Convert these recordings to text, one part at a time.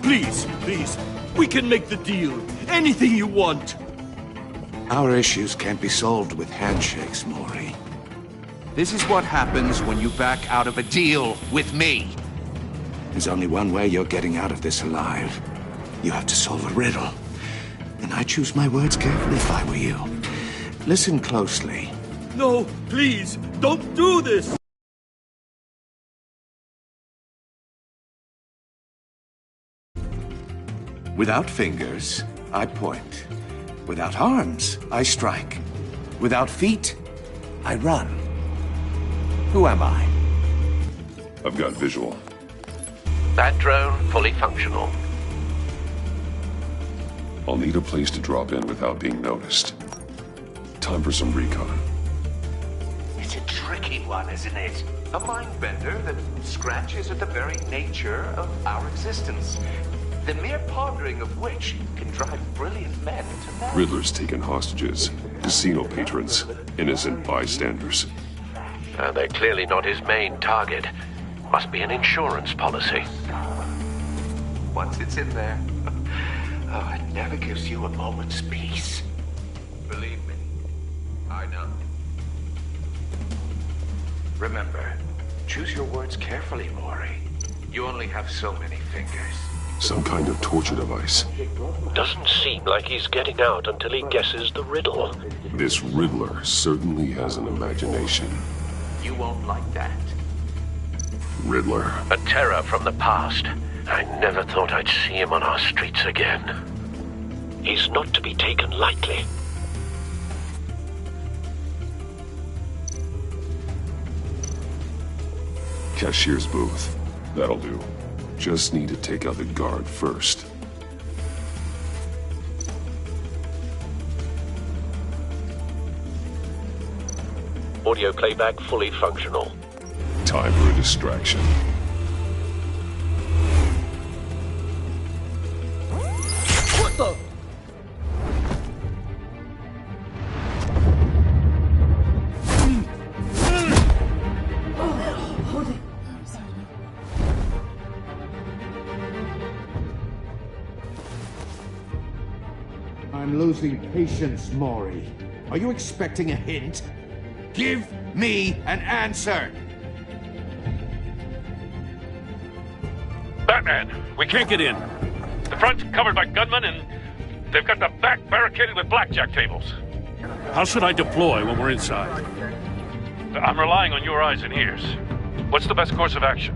Please, please, we can make the deal. Anything you want. Our issues can't be solved with handshakes, Maury. This is what happens when you back out of a deal with me. There's only one way you're getting out of this alive. You have to solve a riddle. And I choose my words carefully if I were you. Listen closely. No, please, don't do this! Without fingers, I point. Without arms, I strike. Without feet, I run. Who am I? I've got visual. That drone fully functional. I'll need a place to drop in without being noticed. Time for some recon. It's a tricky one, isn't it? A mind bender that scratches at the very nature of our existence. The mere pondering of which can drive brilliant men to madness. Riddler's taken hostages, casino patrons, innocent bystanders. They're clearly not his main target. Must be an insurance policy. Once it's in there, it never gives you a moment's peace. Believe me, I know. Remember, choose your words carefully, Maury. You only have so many fingers. Some kind of torture device. Doesn't seem like he's getting out until he guesses the riddle. This Riddler certainly has an imagination. You won't like that. Riddler. A terror from the past. I never thought I'd see him on our streets again. He's not to be taken lightly. Cashier's booth. That'll do. Just need to take out the guard first. Audio playback fully functional. Time for a distraction. What the? I'm losing patience, Maury. Are you expecting a hint? Give me an answer! Batman, we can't get in. The front's covered by gunmen, and they've got the back barricaded with blackjack tables. How should I deploy when we're inside? I'm relying on your eyes and ears. What's the best course of action?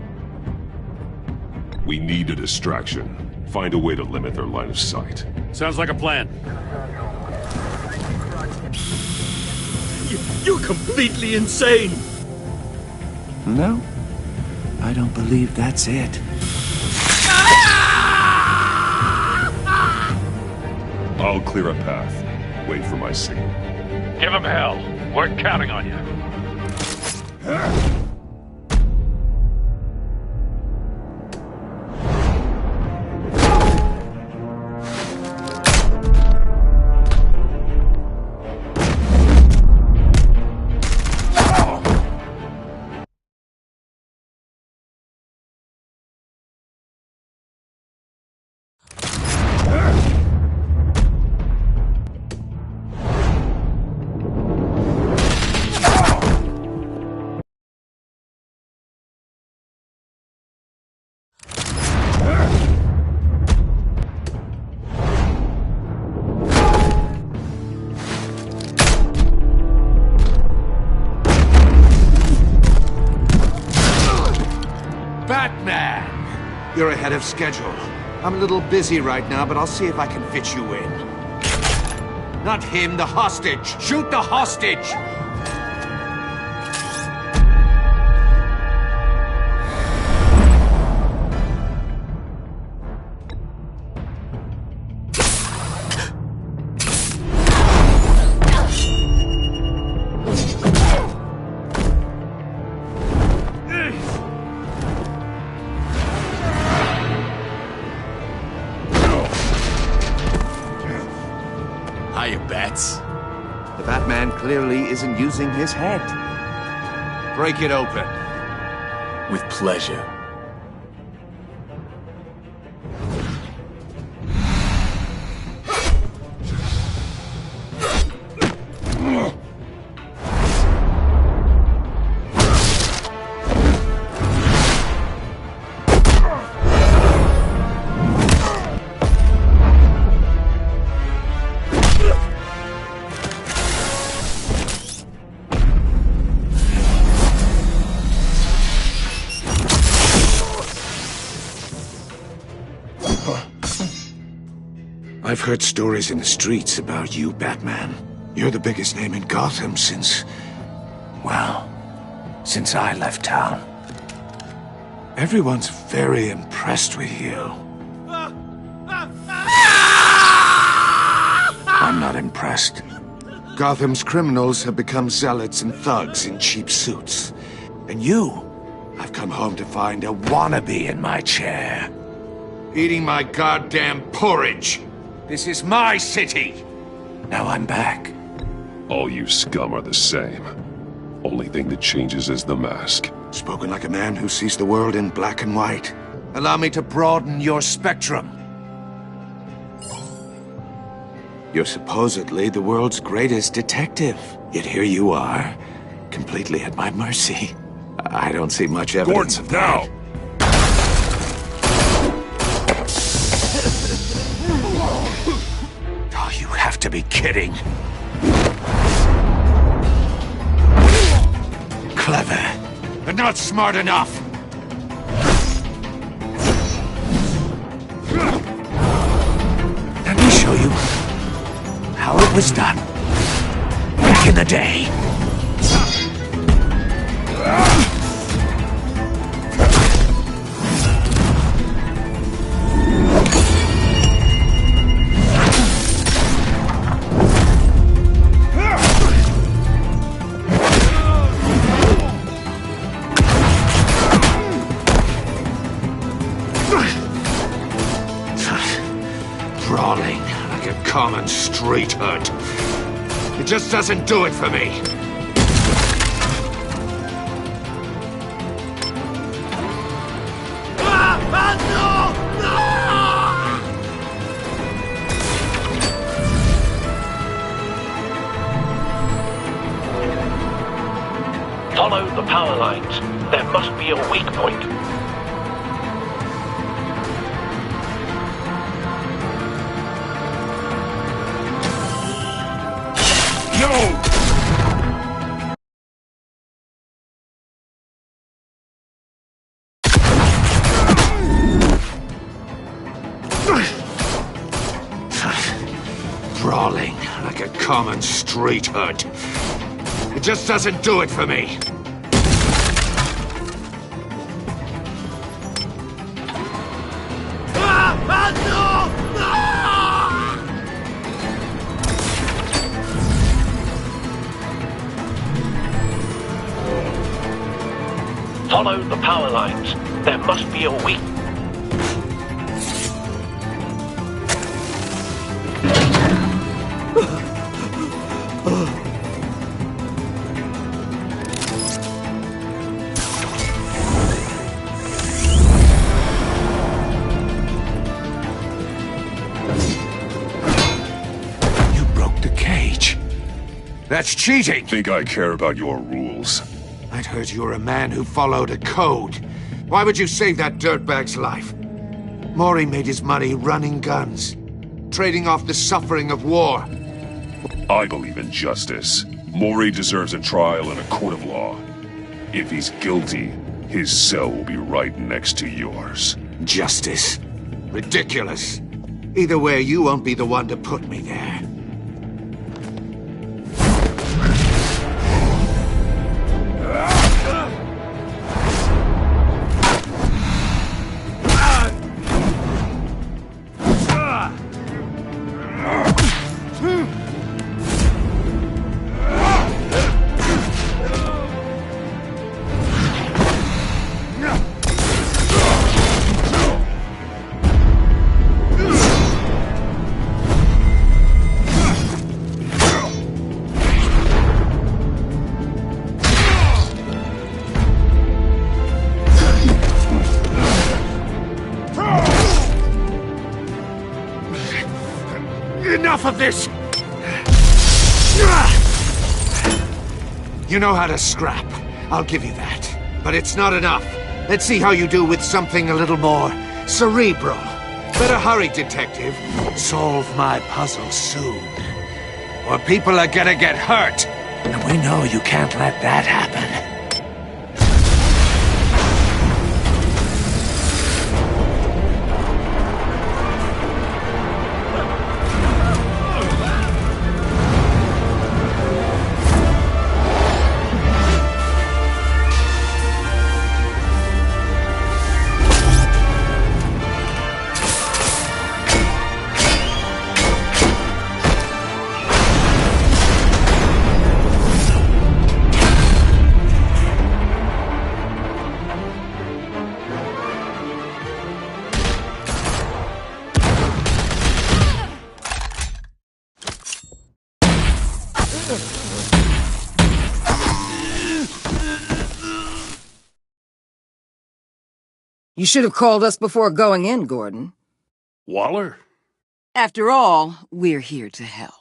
We need a distraction. Find a way to limit their line of sight. Sounds like a plan. You're completely insane! No, I don't believe that's it. I'll clear a path. Wait for my signal. Give him hell. We're counting on you. Batman! You're ahead of schedule. I'm a little busy right now, but I'll see if I can fit you in. Not him, the hostage! Shoot the hostage! Hiya, Bats. The Batman clearly isn't using his head. Break it open. With pleasure. I've heard stories in the streets about you, Batman. You're the biggest name in Gotham since... well, since I left town. Everyone's very impressed with you. I'm not impressed. Gotham's criminals have become zealots and thugs in cheap suits. And you, I've come home to find a wannabe in my chair. Eating my goddamn porridge. This is my city. Now I'm back. All you scum are the same. Only thing that changes is the mask. Spoken like a man who sees the world in black and white. Allow me to broaden your spectrum. You're supposedly the world's greatest detective. Yet here you are, completely at my mercy. I don't see much evidence of that. Oh, you have to be kidding. Clever, but not smart enough. Let me show you how it was done back in the day. Brawling like a common street hood. It just doesn't do it for me. Follow the power lines. There must be a weak point. No! Brawling like a common street hood. It just doesn't do it for me. Follow the power lines. There must be a weak... You broke the cage. That's cheating. Think I care about your rules? I'd heard you were a man who followed a code. Why would you save that dirtbag's life? Maury made his money running guns, trading off the suffering of war. I believe in justice. Maury deserves a trial in a court of law. If he's guilty, his cell will be right next to yours. Justice. Ridiculous. Either way, you won't be the one to put me there. Enough of this! You know how to scrap. I'll give you that. But it's not enough. Let's see how you do with something a little more cerebral. Better hurry, detective. Solve my puzzle soon. Or people are gonna get hurt. And we know you can't let that happen. You should have called us before going in, Gordon. Waller? After all, we're here to help.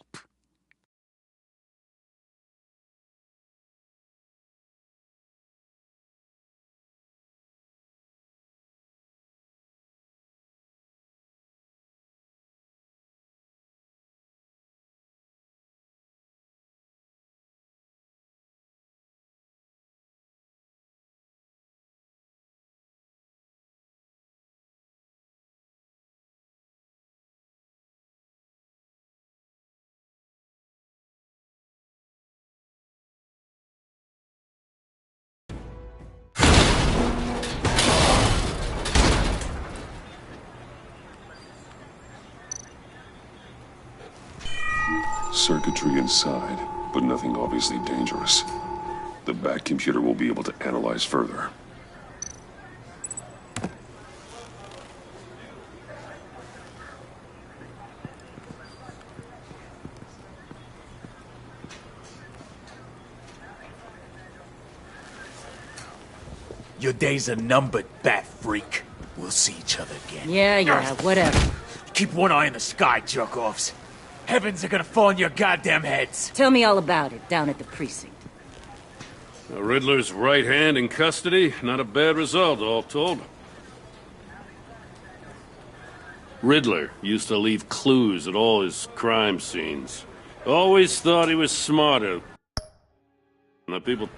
Circuitry inside, but nothing obviously dangerous. The Bat computer will be able to analyze further. Your days are numbered, Bat Freak. We'll see each other again. Yeah, whatever. Keep one eye in the sky, jerk-offs. Heavens are gonna fall on your goddamn heads. Tell me all about it down at the precinct. The Riddler's right hand in custody. Not a bad result, all told. Riddler used to leave clues at all his crime scenes. Always thought he was smarter. The people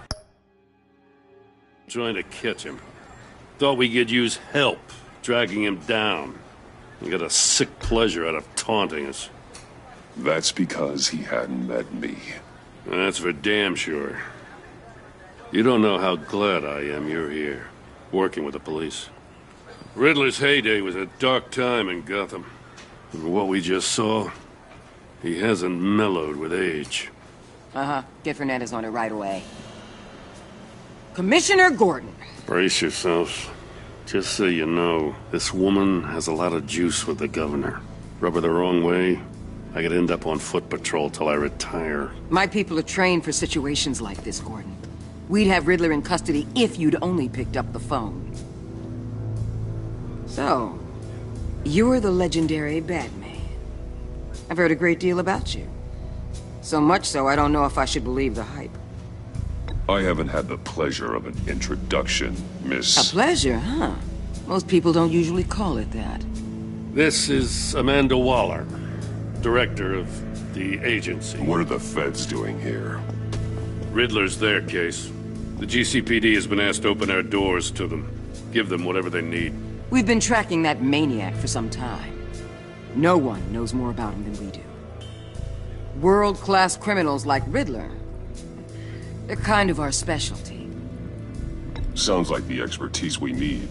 trying to catch him. Thought we could use help, dragging him down. He got a sick pleasure out of taunting us. That's because he hadn't met me. That's for damn sure. You don't know how glad I am you're here, working with the police. Riddler's heyday was a dark time in Gotham. And what we just saw, he hasn't mellowed with age. Uh-huh. Get Fernandez on it right away. Commissioner Gordon. Brace yourselves. Just so you know, this woman has a lot of juice with the governor. Rub her the wrong way, I could end up on foot patrol till I retire. My people are trained for situations like this, Gordon. We'd have Riddler in custody if you'd only picked up the phone. So, you're the legendary Batman. I've heard a great deal about you. So much so, I don't know if I should believe the hype. I haven't had the pleasure of an introduction, Miss... A pleasure, huh? Most people don't usually call it that. This is Amanda Waller, director of the agency. What are the feds doing here? Riddler's their case. The GCPD has been asked to open our doors to them. Give them whatever they need. We've been tracking that maniac for some time. No one knows more about him than we do. World-class criminals like Riddler. They're kind of our specialty. Sounds like the expertise we need.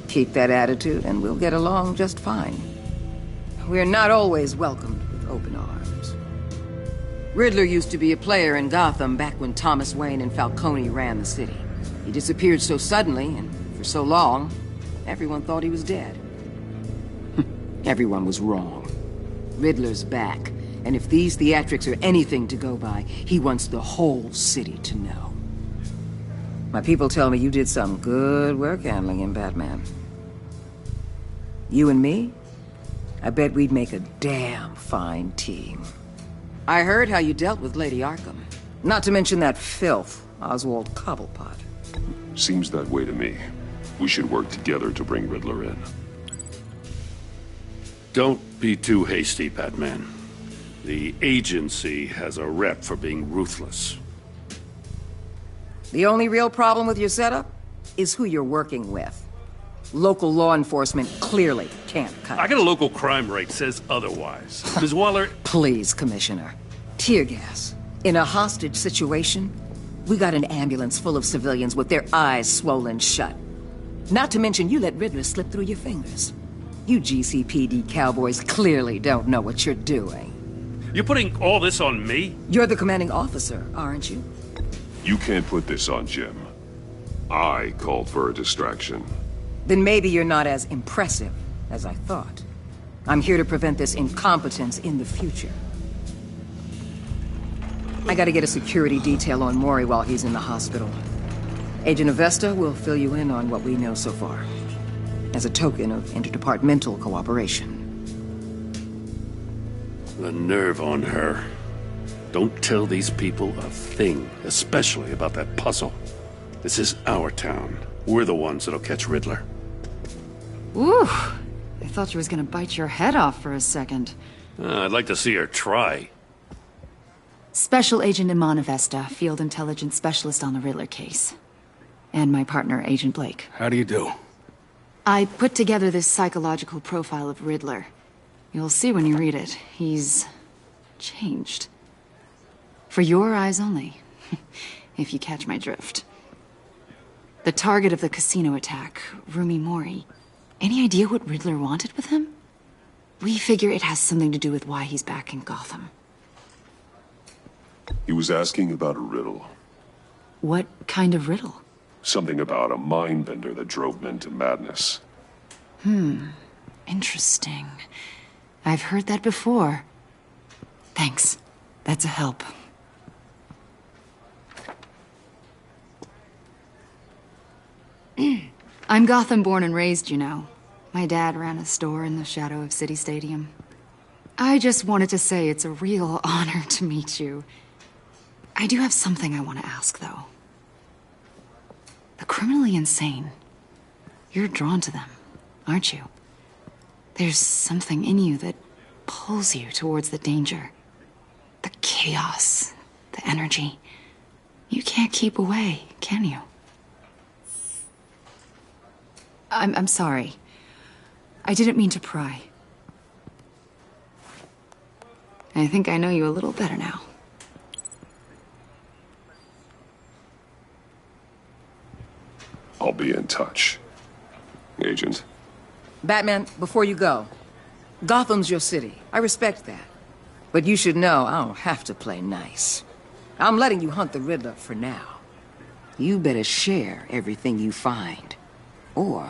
Keep that attitude and we'll get along just fine. We're not always welcomed with open arms. Riddler used to be a player in Gotham back when Thomas Wayne and Falcone ran the city. He disappeared so suddenly and for so long, everyone thought he was dead. Everyone was wrong. Riddler's back, and if these theatrics are anything to go by, he wants the whole city to know. My people tell me you did some good work handling him, Batman. You and me? I bet we'd make a damn fine team. I heard how you dealt with Lady Arkham. Not to mention that filth, Oswald Cobblepot. Seems that way to me. We should work together to bring Riddler in. Don't be too hasty, Batman. The agency has a rep for being ruthless. The only real problem with your setup is who you're working with. Local law enforcement clearly can't cut it. I got a local crime rate says otherwise. Ms. Waller... Please, Commissioner. Tear gas. In a hostage situation, we got an ambulance full of civilians with their eyes swollen shut. Not to mention you let Riddler slip through your fingers. You GCPD cowboys clearly don't know what you're doing. You're putting all this on me? You're the commanding officer, aren't you? You can't put this on Jim. I called for a distraction. Then maybe you're not as impressive as I thought. I'm here to prevent this incompetence in the future. I gotta get a security detail on Maury while he's in the hospital. Agent Avesta will fill you in on what we know so far. as a token of interdepartmental cooperation. The nerve on her. Don't tell these people a thing, especially about that puzzle. This is our town. We're the ones that'll catch Riddler. Ooh, I thought she was gonna bite your head off for a second. I'd like to see her try. Special Agent Imana Vesta, Field Intelligence Specialist on the Riddler case. And my partner, Agent Blake. How do you do? I put together this psychological profile of Riddler. You'll see when you read it. He's changed. For your eyes only, if you catch my drift. The target of the casino attack, Rumi Mori. Any idea what Riddler wanted with him? We figure it has something to do with why he's back in Gotham. He was asking about a riddle. What kind of riddle? Something about a mind bender that drove men to madness. Interesting. I've heard that before. Thanks. That's a help. I'm Gotham born and raised, you know. My dad ran a store in the shadow of City Stadium. I just wanted to say it's a real honor to meet you. I do have something I want to ask, though. The criminally insane. You're drawn to them, aren't you? There's something in you that pulls you towards the danger. The chaos, the energy. You can't keep away, can you? I'm sorry. I didn't mean to pry. I think I know you a little better now. I'll be in touch. Agent. Batman, before you go, Gotham's your city. I respect that. But you should know I don't have to play nice. I'm letting you hunt the Riddler for now. You better share everything you find. Or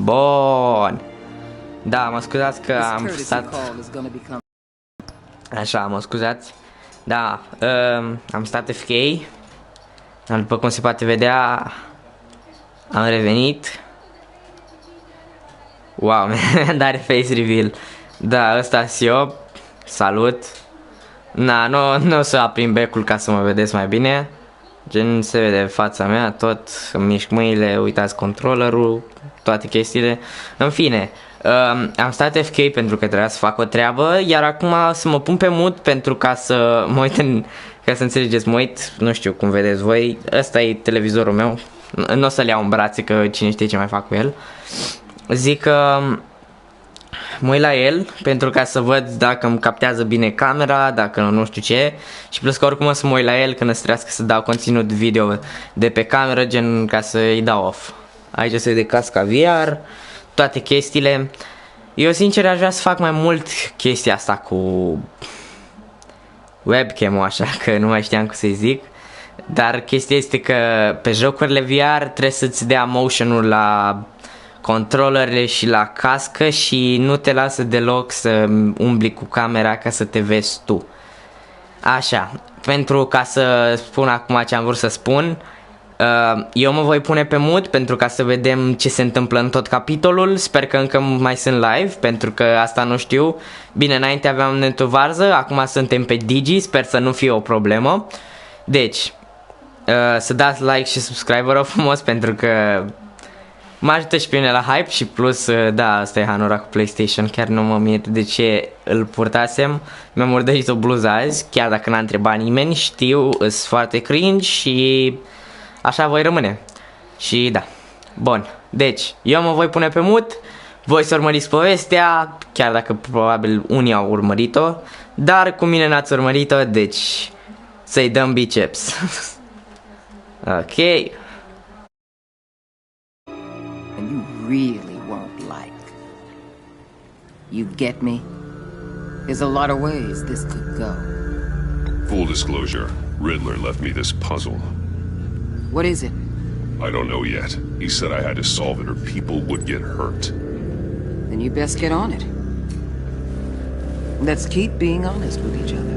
Bun. Da, mă scuzați că am stat... Așa, mă scuzați. Da, am stat FK. După cum se poate vedea, am revenit. Wow, mi-a dat face reveal. Da, ăsta-s eu. Salut. Na, nu o să aprind becul ca să mă vedeți mai bine. Gen, se vede fața mea, tot îmi mișc mâinile, uitați controllerul, toate chestiile. În fine, am stat FK pentru că trebuia să fac o treabă, iar acum să mă pun pe mut pentru ca să mă uit ca să înțelegeți, mă uit, nu știu cum vedeți voi, ăsta e televizorul meu, nu o să-l iau în brațe că cine știe ce mai fac cu el. Zic că mă uit la el pentru ca să văd dacă îmi captează bine camera, dacă nu știu ce. Și plus că oricum o să mă uit la el când îți trebuiască să dau conținut video de pe cameră, gen ca să-i dau off. Aici se vede casca VR, toate chestiile. Eu sincer aș vrea să fac mai mult chestia asta cu webcam-ul, așa că nu mai știam cum să-i zic. Dar chestia este că pe jocurile VR trebuie să-ți dea motion-ul la controllerele și la cască și nu te lasă deloc să umbli cu camera ca să te vezi tu. Așa, pentru ca să spun acum ce am vrut să spun, eu mă voi pune pe mute pentru ca să vedem ce se întâmplă în tot capitolul. Sper că încă mai sunt live, pentru că asta nu știu. Bine, înainte aveam netul varză, acum suntem pe Digi, sper să nu fie o problemă. Deci, să dați like și subscribe, vă rog frumos, pentru că mă ajută și pe mine la hype și plus, da, asta e hanura cu PlayStation, chiar nu mă mir de ce îl purtasem. Mi-am murdărit o bluză azi, chiar dacă n-a întrebat nimeni, știu, sunt foarte cringe și așa voi rămâne. Și da, bun, deci, eu mă voi pune pe mut, voi să urmăriți povestea, chiar dacă probabil unii au urmărit-o, dar cu mine n-ați urmărit-o, deci să-i dăm biceps. Ok. And you really won't like. You get me? There's a lot of ways this could go. Full disclosure, Riddler left me this puzzle. What is it? I don't know yet. He said I had to solve it or people would get hurt. Then you best get on it. Let's keep being honest with each other.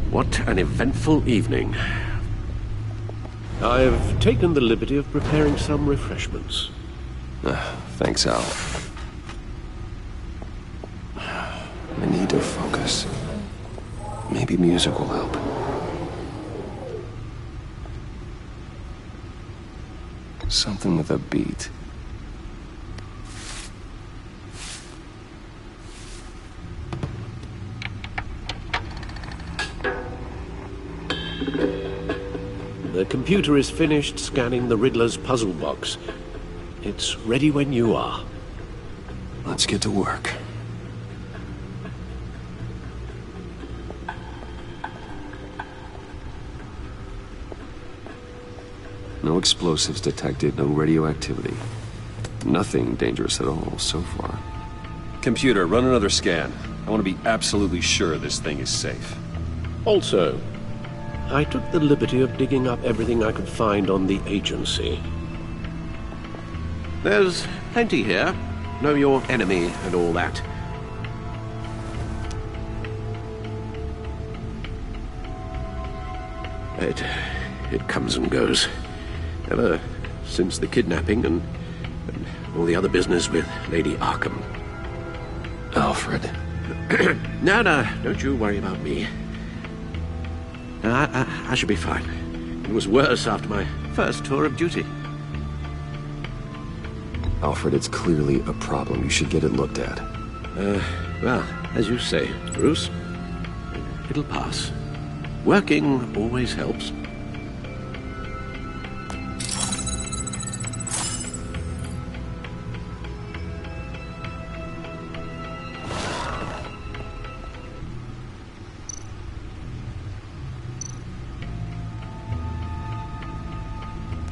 What an eventful evening. I've taken the liberty of preparing some refreshments. Thanks, Al. I need to focus. Maybe music will help. Something with a beat. The computer is finished scanning the Riddler's puzzle box. It's ready when you are. Let's get to work. No explosives detected, no radioactivity. Nothing dangerous at all so far. Computer, run another scan. I want to be absolutely sure this thing is safe. Also, I took the liberty of digging up everything I could find on the agency. There's plenty here. Know your enemy and all that. It comes and goes. Ever since the kidnapping and All the other business with Lady Arkham. Alfred. No, don't you worry about me. I should be fine. It was worse after my first tour of duty. Alfred, it's clearly a problem. You should get it looked at. Well, as you say, Bruce, it'll pass. Working always helps.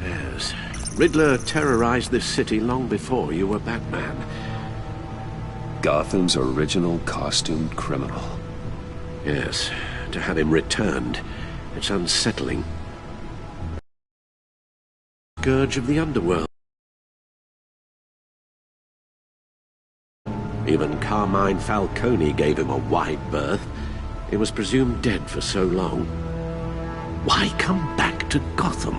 Yes, Riddler terrorized this city long before you were Batman. Gotham's original costumed criminal. Yes, to have him returned, it's unsettling. Scourge of the underworld. Even Carmine Falcone gave him a wide berth. He was presumed dead for so long. Why come back to Gotham?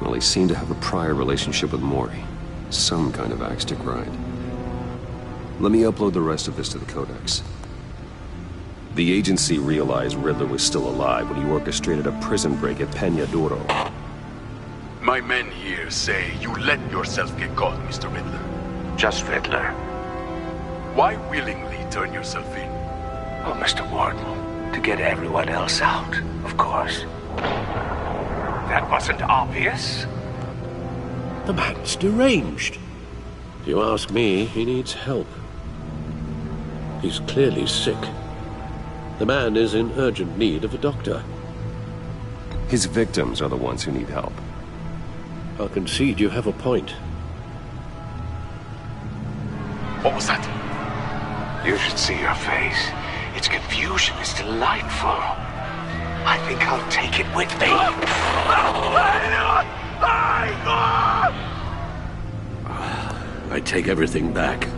Well, he seemed to have a prior relationship with Mori. Some kind of axe to grind. Let me upload the rest of this to the Codex. The agency realized Riddler was still alive when he orchestrated a prison break at Peña Duro. My men here say you let yourself get caught, Mr. Riddler. Just Riddler. Why willingly turn yourself in? Oh, Mr. Warden, to get everyone else out, of course. That wasn't obvious. The man's deranged. If you ask me, he needs help. He's clearly sick. The man is in urgent need of a doctor. His victims are the ones who need help. I'll concede you have a point. What was that? You should see your face. Its confusion is delightful. I think I'll take it with me. I take everything back.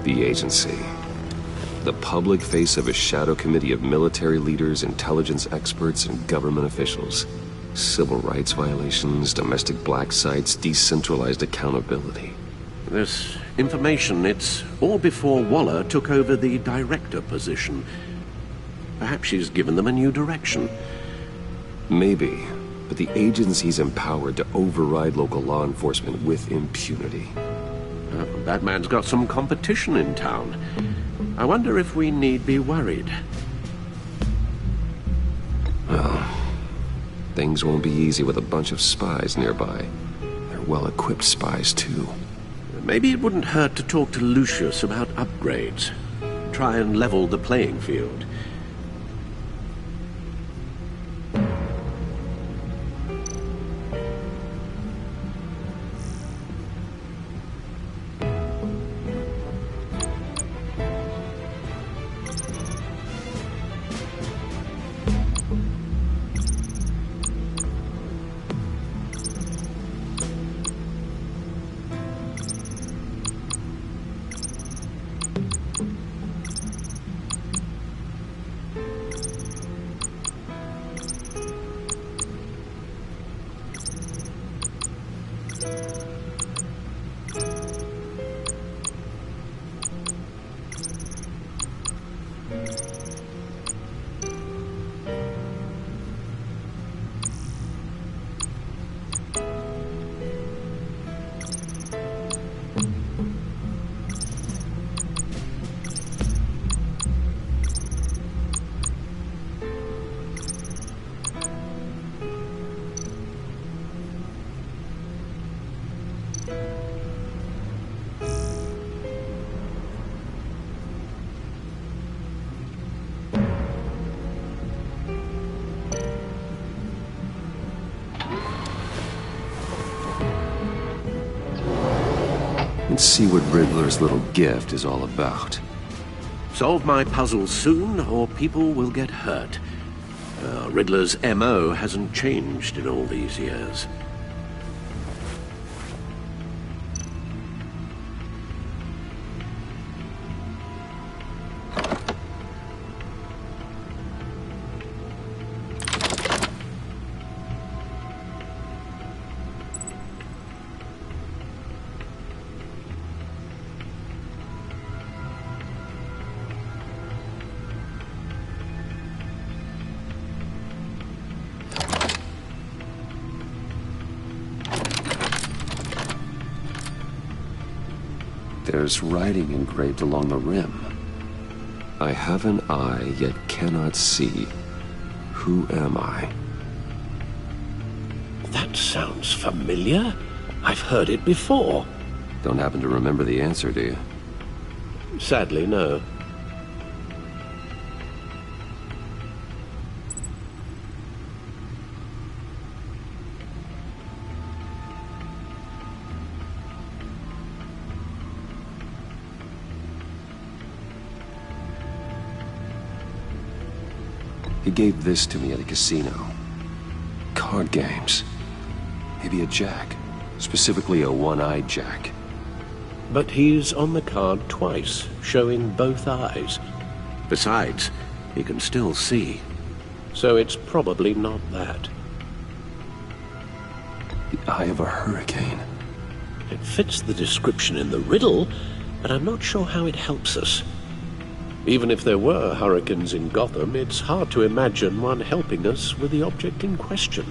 The agency. The public face of a shadow committee of military leaders, intelligence experts, and government officials. Civil rights violations, domestic black sites, decentralized accountability. This information, it's all before Waller took over the director position. Perhaps she's given them a new direction. Maybe, but the agency's empowered to override local law enforcement with impunity. Batman's got some competition in town. I wonder if we need be worried. Well, things won't be easy with a bunch of spies nearby. They're well-equipped spies, too. Maybe it wouldn't hurt to talk to Lucius about upgrades. Try and level the playing field. Let's see what Riddler's little gift is all about. Solve my puzzle soon, or people will get hurt. Riddler's MO hasn't changed in all these years. There's writing engraved along the rim. I have an eye, yet cannot see. Who am I? That sounds familiar. I've heard it before. Don't happen to remember the answer, do you? Sadly, no. He gave this to me at a casino. Card games. Maybe a jack. Specifically a one-eyed jack. But he's on the card twice, showing both eyes. Besides, he can still see. So it's probably not that. The eye of a hurricane. It fits the description in the riddle, but I'm not sure how it helps us. Even if there were hurricanes in Gotham, it's hard to imagine one helping us with the object in question.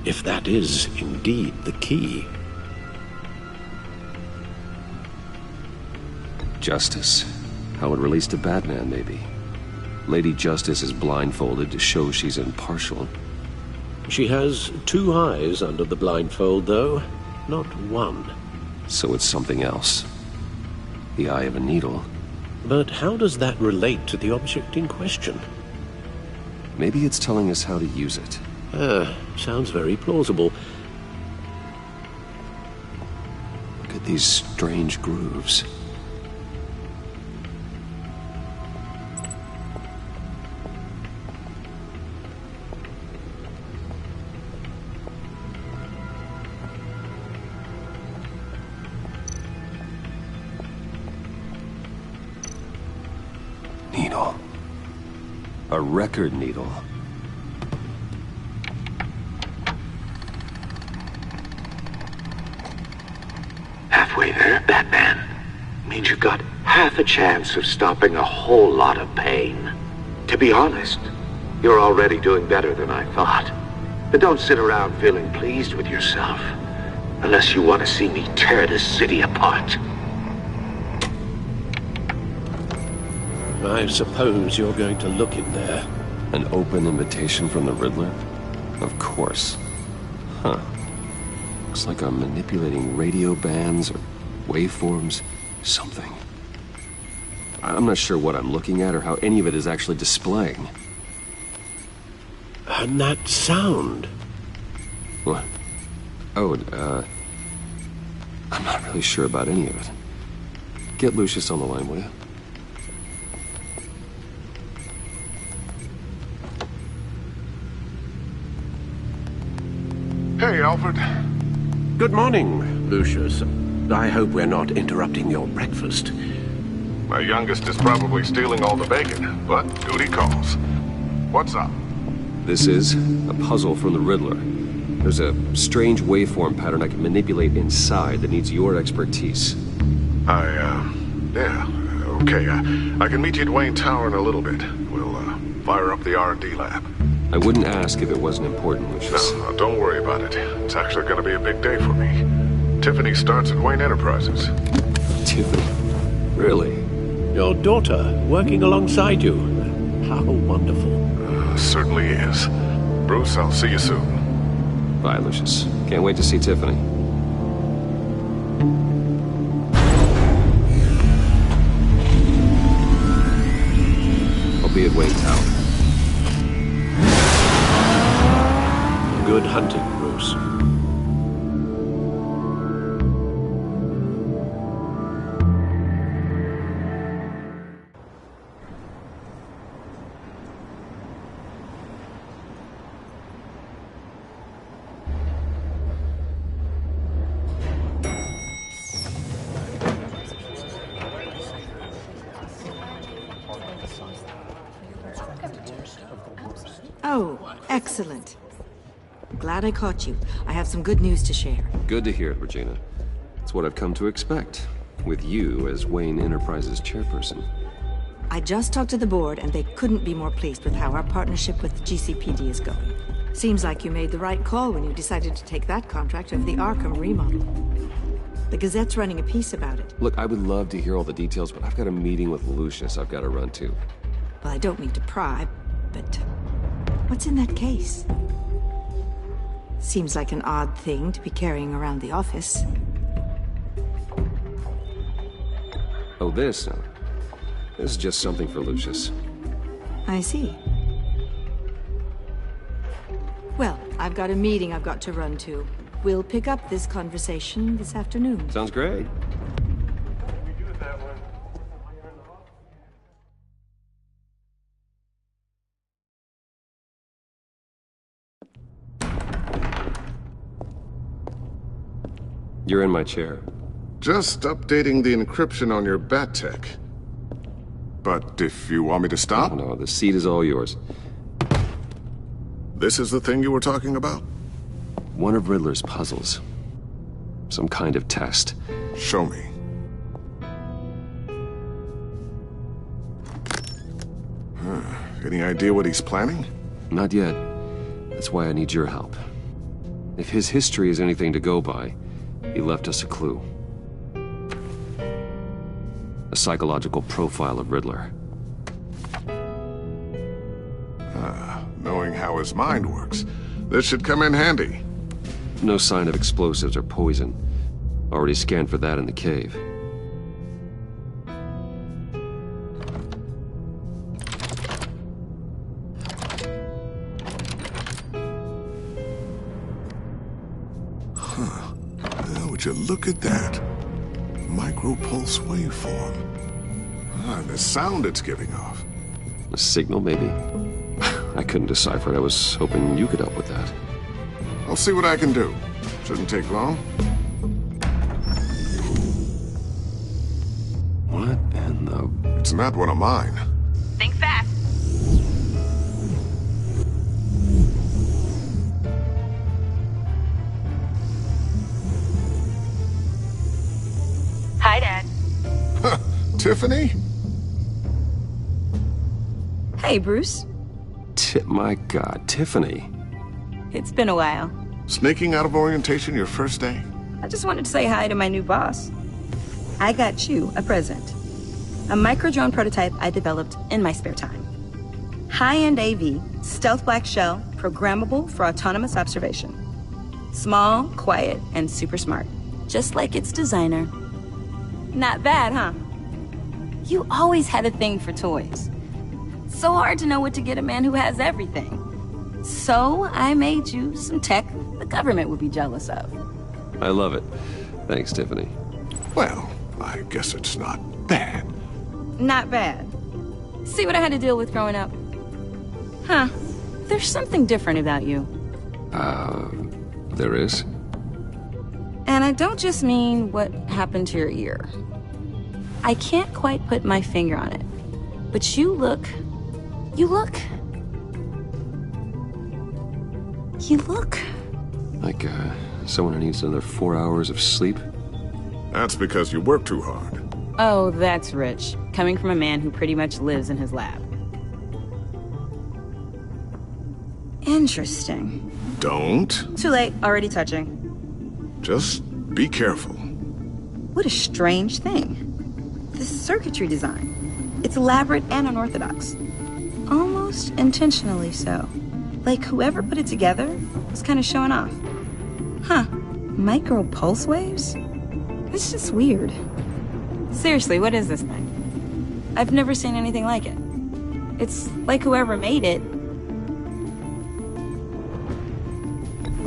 If that is indeed the key. Justice. How it relates to Batman, maybe. Lady Justice is blindfolded to show she's impartial. She has two eyes under the blindfold, though, not one. So it's something else. The eye of a needle. But how does that relate to the object in question? Maybe it's telling us how to use it. Sounds very plausible. Look at these strange grooves. Needle. A record needle. Halfway there, Batman. Means you've got half a chance of stopping a whole lot of pain. To be honest, you're already doing better than I thought. But don't sit around feeling pleased with yourself. Unless you want to see me tear this city apart. I suppose you're going to look in there. An open invitation from the Riddler? Of course. Huh. Looks like I'm manipulating radio bands or waveforms, something. I'm not sure what I'm looking at or how any of it is actually displaying. And that sound? What? Oh, I'm not really sure about any of it. Get Lucius on the line, will you? Hey, Alfred. Good morning, Lucius. I hope we're not interrupting your breakfast. My youngest is probably stealing all the bacon, but duty calls. What's up? This is a puzzle from the Riddler. There's a strange waveform pattern I can manipulate inside that needs your expertise. Yeah, okay. I can meet you at Wayne Tower in a little bit. We'll, fire up the R&D lab. I wouldn't ask if it wasn't important, Lucius. No, don't worry about it. It's actually gonna be a big day for me. Tiffany starts at Wayne Enterprises. Tiffany? Really? Your daughter, working alongside you. How wonderful. Certainly is. Bruce, I'll see you soon. Bye, Lucius. Can't wait to see Tiffany. I'll be at Wayne Tower. Good hunting, Bruce. Excellent. Glad I caught you. I have some good news to share. Good to hear it, Regina. It's what I've come to expect, with you as Wayne Enterprises chairperson. I just talked to the board, and they couldn't be more pleased with how our partnership with GCPD is going. Seems like you made the right call when you decided to take that contract over the Arkham remodel. The Gazette's running a piece about it. Look, I would love to hear all the details, but I've got a meeting with Lucius I've got to run to. Well, I don't mean to pry, but what's in that case? Seems like an odd thing to be carrying around the office. Oh, this? No. This is just something for Lucius. I see. Well, I've got a meeting I've got to run to. We'll pick up this conversation this afternoon. Sounds great. You're in my chair. Just updating the encryption on your bat tech. But if you want me to stop? No, the seat is all yours. This is the thing you were talking about? One of Riddler's puzzles. Some kind of test. Show me. Any idea what he's planning? Not yet. That's why I need your help. If his history is anything to go by, he left us a clue. A psychological profile of Riddler. Knowing how his mind works, this should come in handy. No sign of explosives or poison. Already scanned for that in the cave. Would you look at that? Micro-pulse waveform. And the sound it's giving off. A signal, maybe? I couldn't decipher it. I was hoping you could help with that. I'll see what I can do. Shouldn't take long. What in the... It's not one of mine. Think fast. Hi, Dad. Tiffany? Hey, Bruce. My God, Tiffany. It's been a while. Sneaking out of orientation your first day? I just wanted to say hi to my new boss. I got you a present. A micro-drone prototype I developed in my spare time. High-end AV, stealth black shell, programmable for autonomous observation. Small, quiet, and super smart. Just like its designer. Not bad, huh? You always had a thing for toys. So hard to know what to get a man who has everything. So I made you some tech the government would be jealous of. I love it. Thanks, Tiffany. Well, I guess it's not bad. Not bad. See what I had to deal with growing up? Huh. There's something different about you. There is? And I don't just mean what happened to your ear. I can't quite put my finger on it. But you look... Like, someone who needs another 4 hours of sleep? That's because you work too hard. Oh, that's rich. Coming from a man who pretty much lives in his lab. Interesting. Don't. Too late. Already touching. Just be careful. What a strange thing. The circuitry design. It's elaborate and unorthodox. Almost intentionally so. Like whoever put it together was kind of showing off. Huh. Micro pulse waves? It's just weird. Seriously, what is this thing? I've never seen anything like it. It's like whoever made it...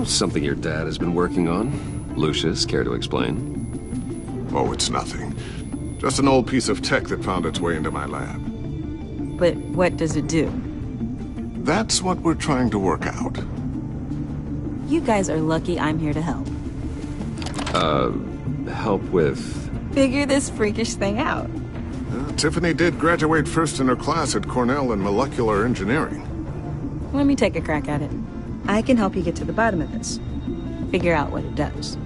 Something your dad has been working on. Lucius, care to explain? Oh, it's nothing. Just an old piece of tech that found its way into my lab. But what does it do? That's what we're trying to work out. You guys are lucky I'm here to help. Help with... Figure this freakish thing out. Tiffany did graduate first in her class at Cornell in molecular engineering. Let me take a crack at it. I can help you get to the bottom of this. Figure out what it does.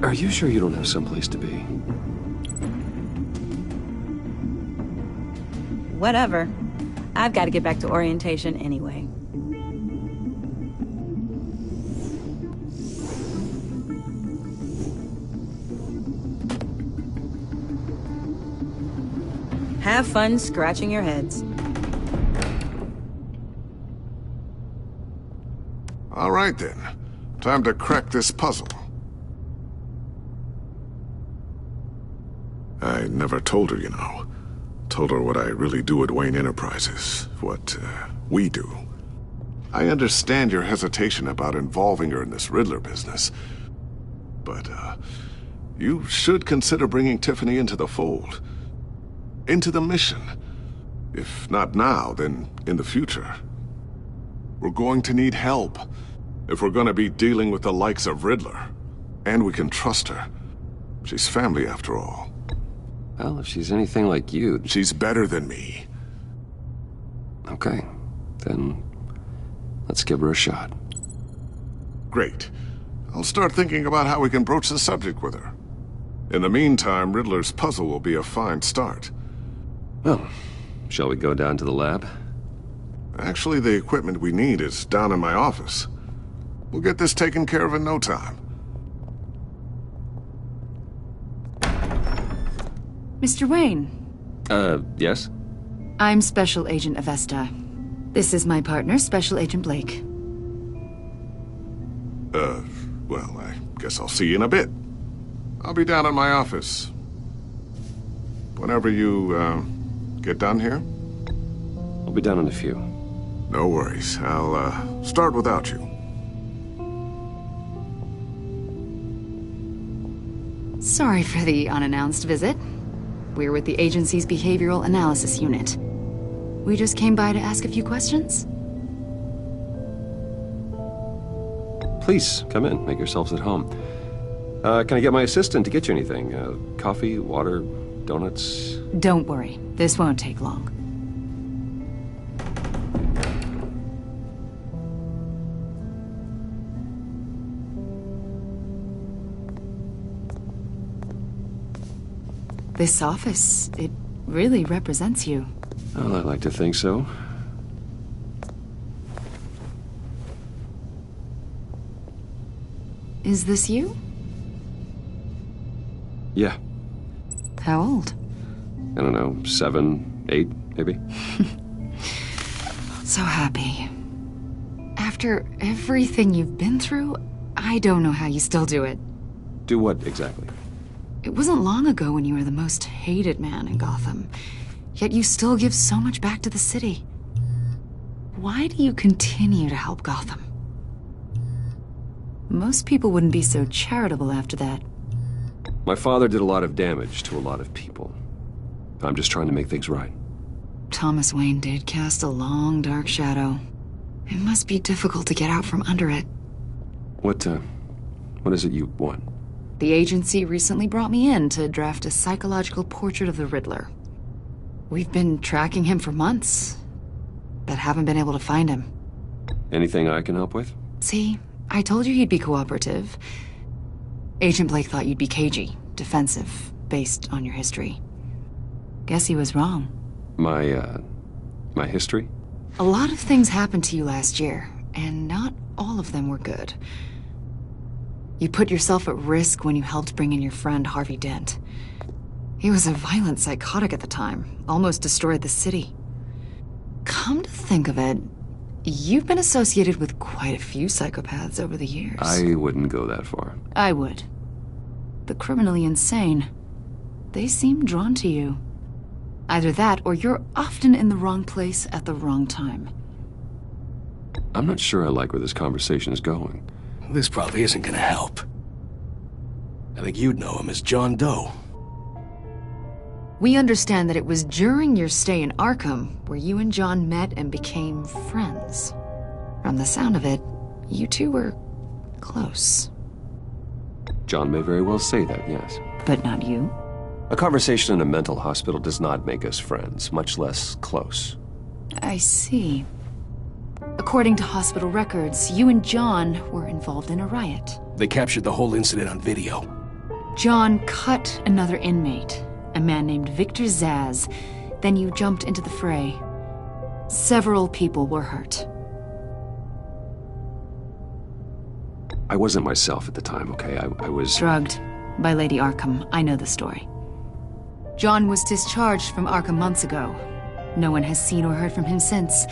Are you sure you don't have someplace to be? Whatever. I've got to get back to orientation anyway. Have fun scratching your heads. All right, then. Time to crack this puzzle. I never told her, you know. Told her what I really do at Wayne Enterprises. What, we do. I understand your hesitation about involving her in this Riddler business. But, you should consider bringing Tiffany into the fold. Into the mission. If not now, then in the future. We're going to need help. If we're going to be dealing with the likes of Riddler. And we can trust her. She's family, after all. Well, if she's anything like you... She's better than me. Okay. Then let's give her a shot. Great. I'll start thinking about how we can broach the subject with her. In the meantime, Riddler's puzzle will be a fine start. Well, shall we go down to the lab? Actually, the equipment we need is down in my office. We'll get this taken care of in no time. Mr. Wayne. Yes? I'm Special Agent Avesta. This is my partner, Special Agent Blake. Well, I guess I'll see you in a bit. I'll be down in my office. Whenever you, get done here? I'll be down in a few. No worries. I'll, start without you. Sorry for the unannounced visit. We're with the agency's Behavioral Analysis Unit. We just came by to ask a few questions. Please, come in. Make yourselves at home. Can I get my assistant to get you anything? Coffee, water, donuts? Don't worry. This won't take long. This office, it really represents you. Well, I like to think so. Is this you? Yeah. How old? I don't know, 7, 8, maybe? So happy. After everything you've been through, I don't know how you still do it. Do what, exactly? It wasn't long ago when you were the most hated man in Gotham, yet you still give so much back to the city. Why do you continue to help Gotham? Most people wouldn't be so charitable after that. My father did a lot of damage to a lot of people. I'm just trying to make things right. Thomas Wayne did cast a long, dark shadow. It must be difficult to get out from under it. What is it you want? The agency recently brought me in to draft a psychological portrait of the Riddler. We've been tracking him for months, but haven't been able to find him. Anything I can help with? See, I told you he'd be cooperative. Agent Blake thought you'd be cagey, defensive, based on your history. Guess he was wrong. My history? A lot of things happened to you last year, and not all of them were good. You put yourself at risk when you helped bring in your friend Harvey Dent. He was a violent psychotic at the time, almost destroyed the city. Come to think of it, you've been associated with quite a few psychopaths over the years. I wouldn't go that far. I would. The criminally insane. They seem drawn to you. Either that, or you're often in the wrong place at the wrong time. I'm not sure I like where this conversation is going. This probably isn't gonna help. I think you'd know him as John Doe. We understand that it was during your stay in Arkham where you and John met and became friends. From the sound of it, you two were close. John may very well say that, yes. But not you? A conversation in a mental hospital does not make us friends, much less close. I see. According to hospital records, you and John were involved in a riot. They captured the whole incident on video. John cut another inmate, a man named Victor Zaz. Then you jumped into the fray. Several people were hurt. I wasn't myself at the time, okay? I was... Drugged by Lady Arkham. I know the story. John was discharged from Arkham months ago. No one has seen or heard from him since.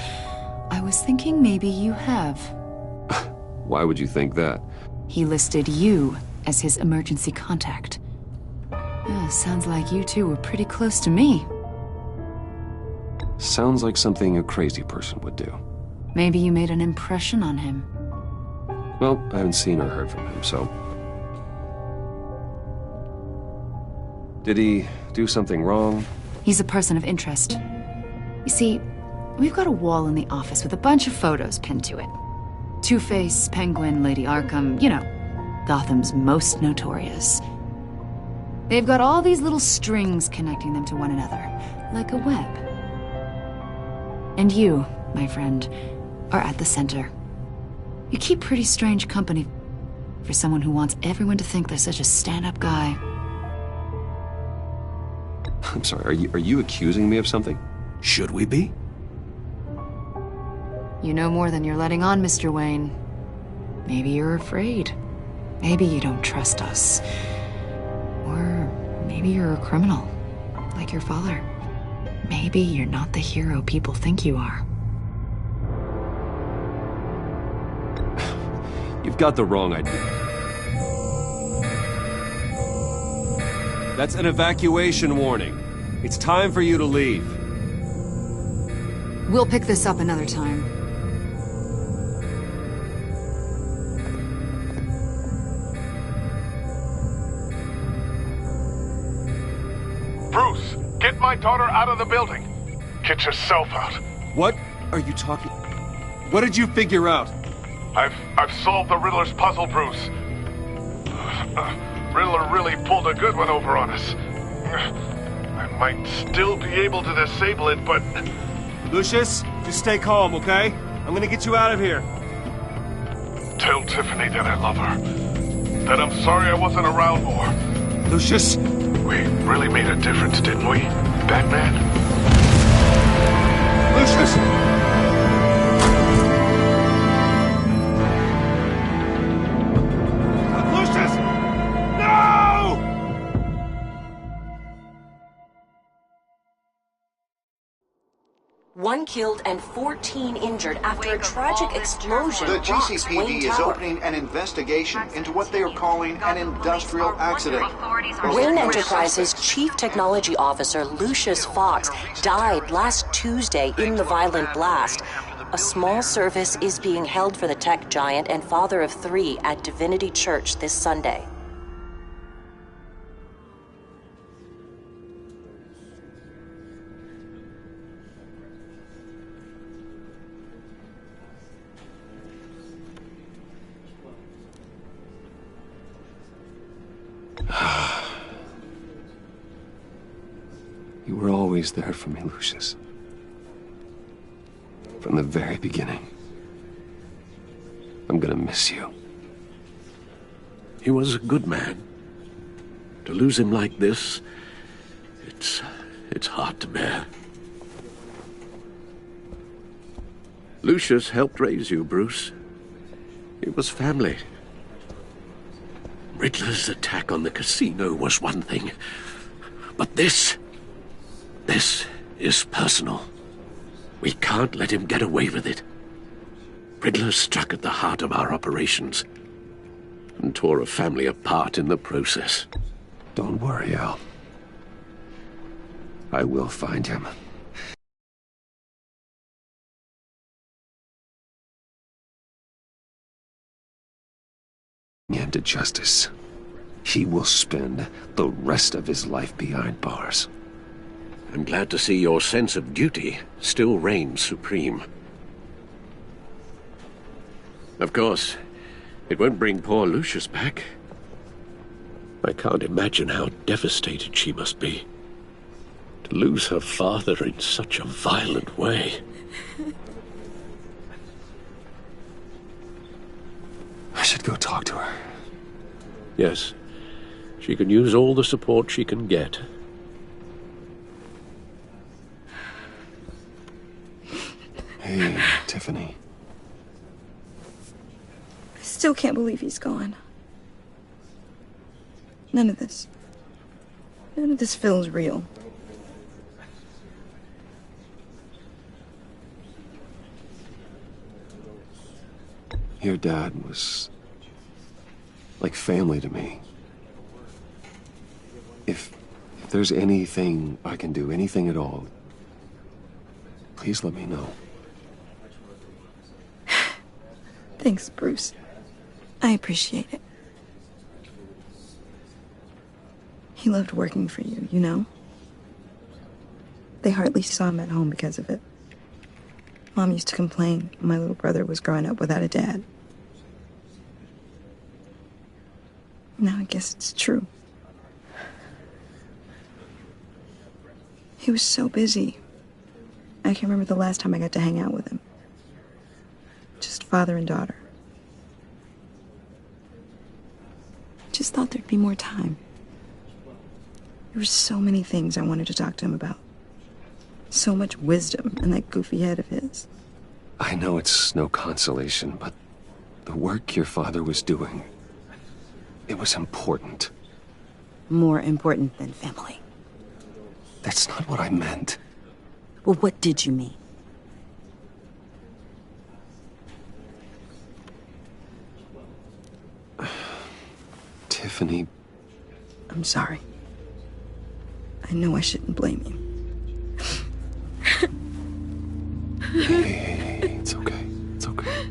I was thinking maybe you have. Why would you think that? He listed you as his emergency contact. Sounds like you two were pretty close to me. Sounds like something a crazy person would do. Maybe you made an impression on him. Well, I haven't seen or heard from him, so... Did he do something wrong? He's a person of interest. You see, we've got a wall in the office with a bunch of photos pinned to it. Two-Face, Penguin, Lady Arkham, you know, Gotham's most notorious. They've got all these little strings connecting them to one another, like a web. And you, my friend, are at the center. You keep pretty strange company for someone who wants everyone to think they're such a stand-up guy. I'm sorry, are you accusing me of something? Should we be? You know more than you're letting on, Mr. Wayne. Maybe you're afraid. Maybe you don't trust us. Or maybe you're a criminal, like your father. Maybe you're not the hero people think you are. You've got the wrong idea. That's an evacuation warning. It's time for you to leave. We'll pick this up another time. Bruce, get my daughter out of the building. Get yourself out. What are you talking... What did you figure out? I've solved the Riddler's puzzle, Bruce. Riddler really pulled a good one over on us. I might still be able to disable it, but... Lucius, just stay calm, okay? I'm gonna get you out of here. Tell Tiffany that I love her. That I'm sorry I wasn't around more. Lucius! We really made a difference, didn't we, Batman? Lucius! One killed and 14 injured after a tragic explosion. The rocks GCPD Wayne is Tower. opening an investigation into what they are calling an industrial accident. Wayne Enterprises' Chief Technology Officer Lucius Fox died last Tuesday in the violent blast. A small service is being held for the tech giant and father of 3 at Divinity Church this Sunday. You were always there for me, Lucius. From the very beginning. I'm gonna miss you. He was a good man. To lose him like this, it's hard to bear. Lucius helped raise you, Bruce. It was family. Riddler's attack on the casino was one thing, but this is personal. We can't let him get away with it. Riddler struck at the heart of our operations and tore a family apart in the process. Don't worry, Al. I will find him. And to justice. He will spend the rest of his life behind bars. I'm glad to see your sense of duty still reigns supreme. Of course, it won't bring poor Lucius back. I can't imagine how devastated she must be. To lose her father in such a violent way. I should go talk to her. Yes. She can use all the support she can get. Hey, Tiffany. I still can't believe he's gone. None of this feels real. Your dad was like family to me. If there's anything I can do, anything at all, please let me know. Thanks, Bruce. I appreciate it. He loved working for you, you know? They hardly saw him at home because of it. Mom used to complain my little brother was growing up without a dad. Now I guess it's true. He was so busy. I can't remember the last time I got to hang out with him. Just father and daughter. Just thought there'd be more time. There were so many things I wanted to talk to him about. So much wisdom in that goofy head of his. I know it's no consolation, but the work your father was doing, it was important. More important than family. That's not what I meant. Well, what did you mean? Tiffany. I'm sorry. I know I shouldn't blame you. Hey, it's okay. It's okay.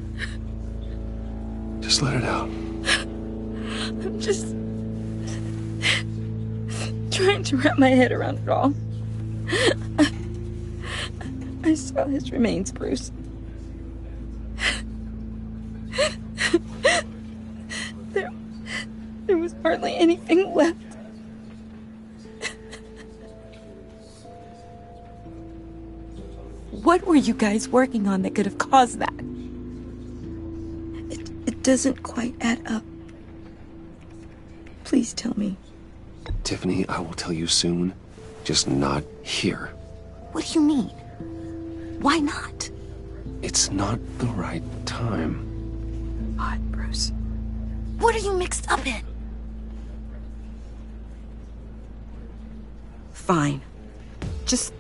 Just let it out. I'm just trying to wrap my head around it all. I saw his remains, Bruce. There was hardly anything left. What were you guys working on that could have caused that? It doesn't quite add up. Please tell me. Tiffany, I will tell you soon. Just not here. What do you mean? Why not? It's not the right time. What, Bruce? What are you mixed up in? Fine. Just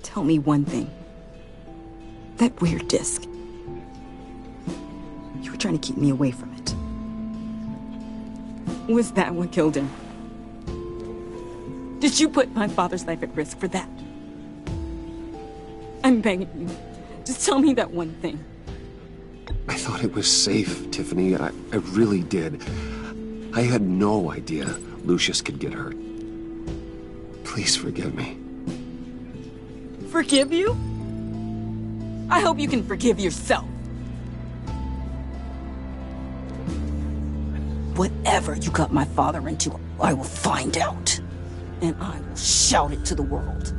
tell me one thing. That weird disc. You were trying to keep me away from it. Was that what killed him? Did you put my father's life at risk for that? I'm begging you. Just tell me that one thing. I thought it was safe, Tiffany. I really did. I had no idea Lucius could get hurt. Please forgive me. Forgive you? I hope you can forgive yourself. Whatever you got my father into, I will find out. And I will shout it to the world.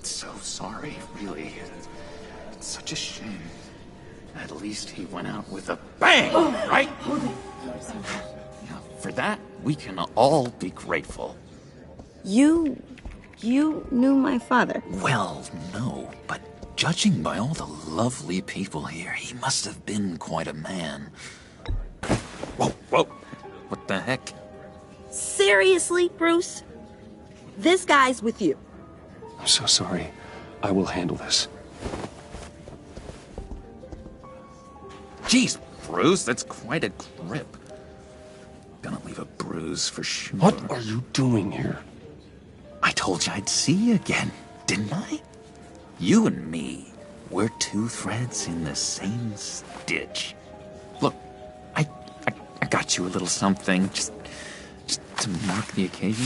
So sorry, really. It's such a shame. At least he went out with a bang, right? Yeah, for that, we can all be grateful. You knew my father? Well, no, but judging by all the lovely people here, he must have been quite a man. Whoa, whoa. What the heck? Seriously, Bruce? This guy's with you. I'm so sorry. I will handle this. Jeez, Bruce, that's quite a grip. Gonna leave a bruise for sure. What are you doing here? I told you I'd see you again, didn't I? You and me, we're two threads in the same stitch. Look, I got you a little something, just to mark the occasion.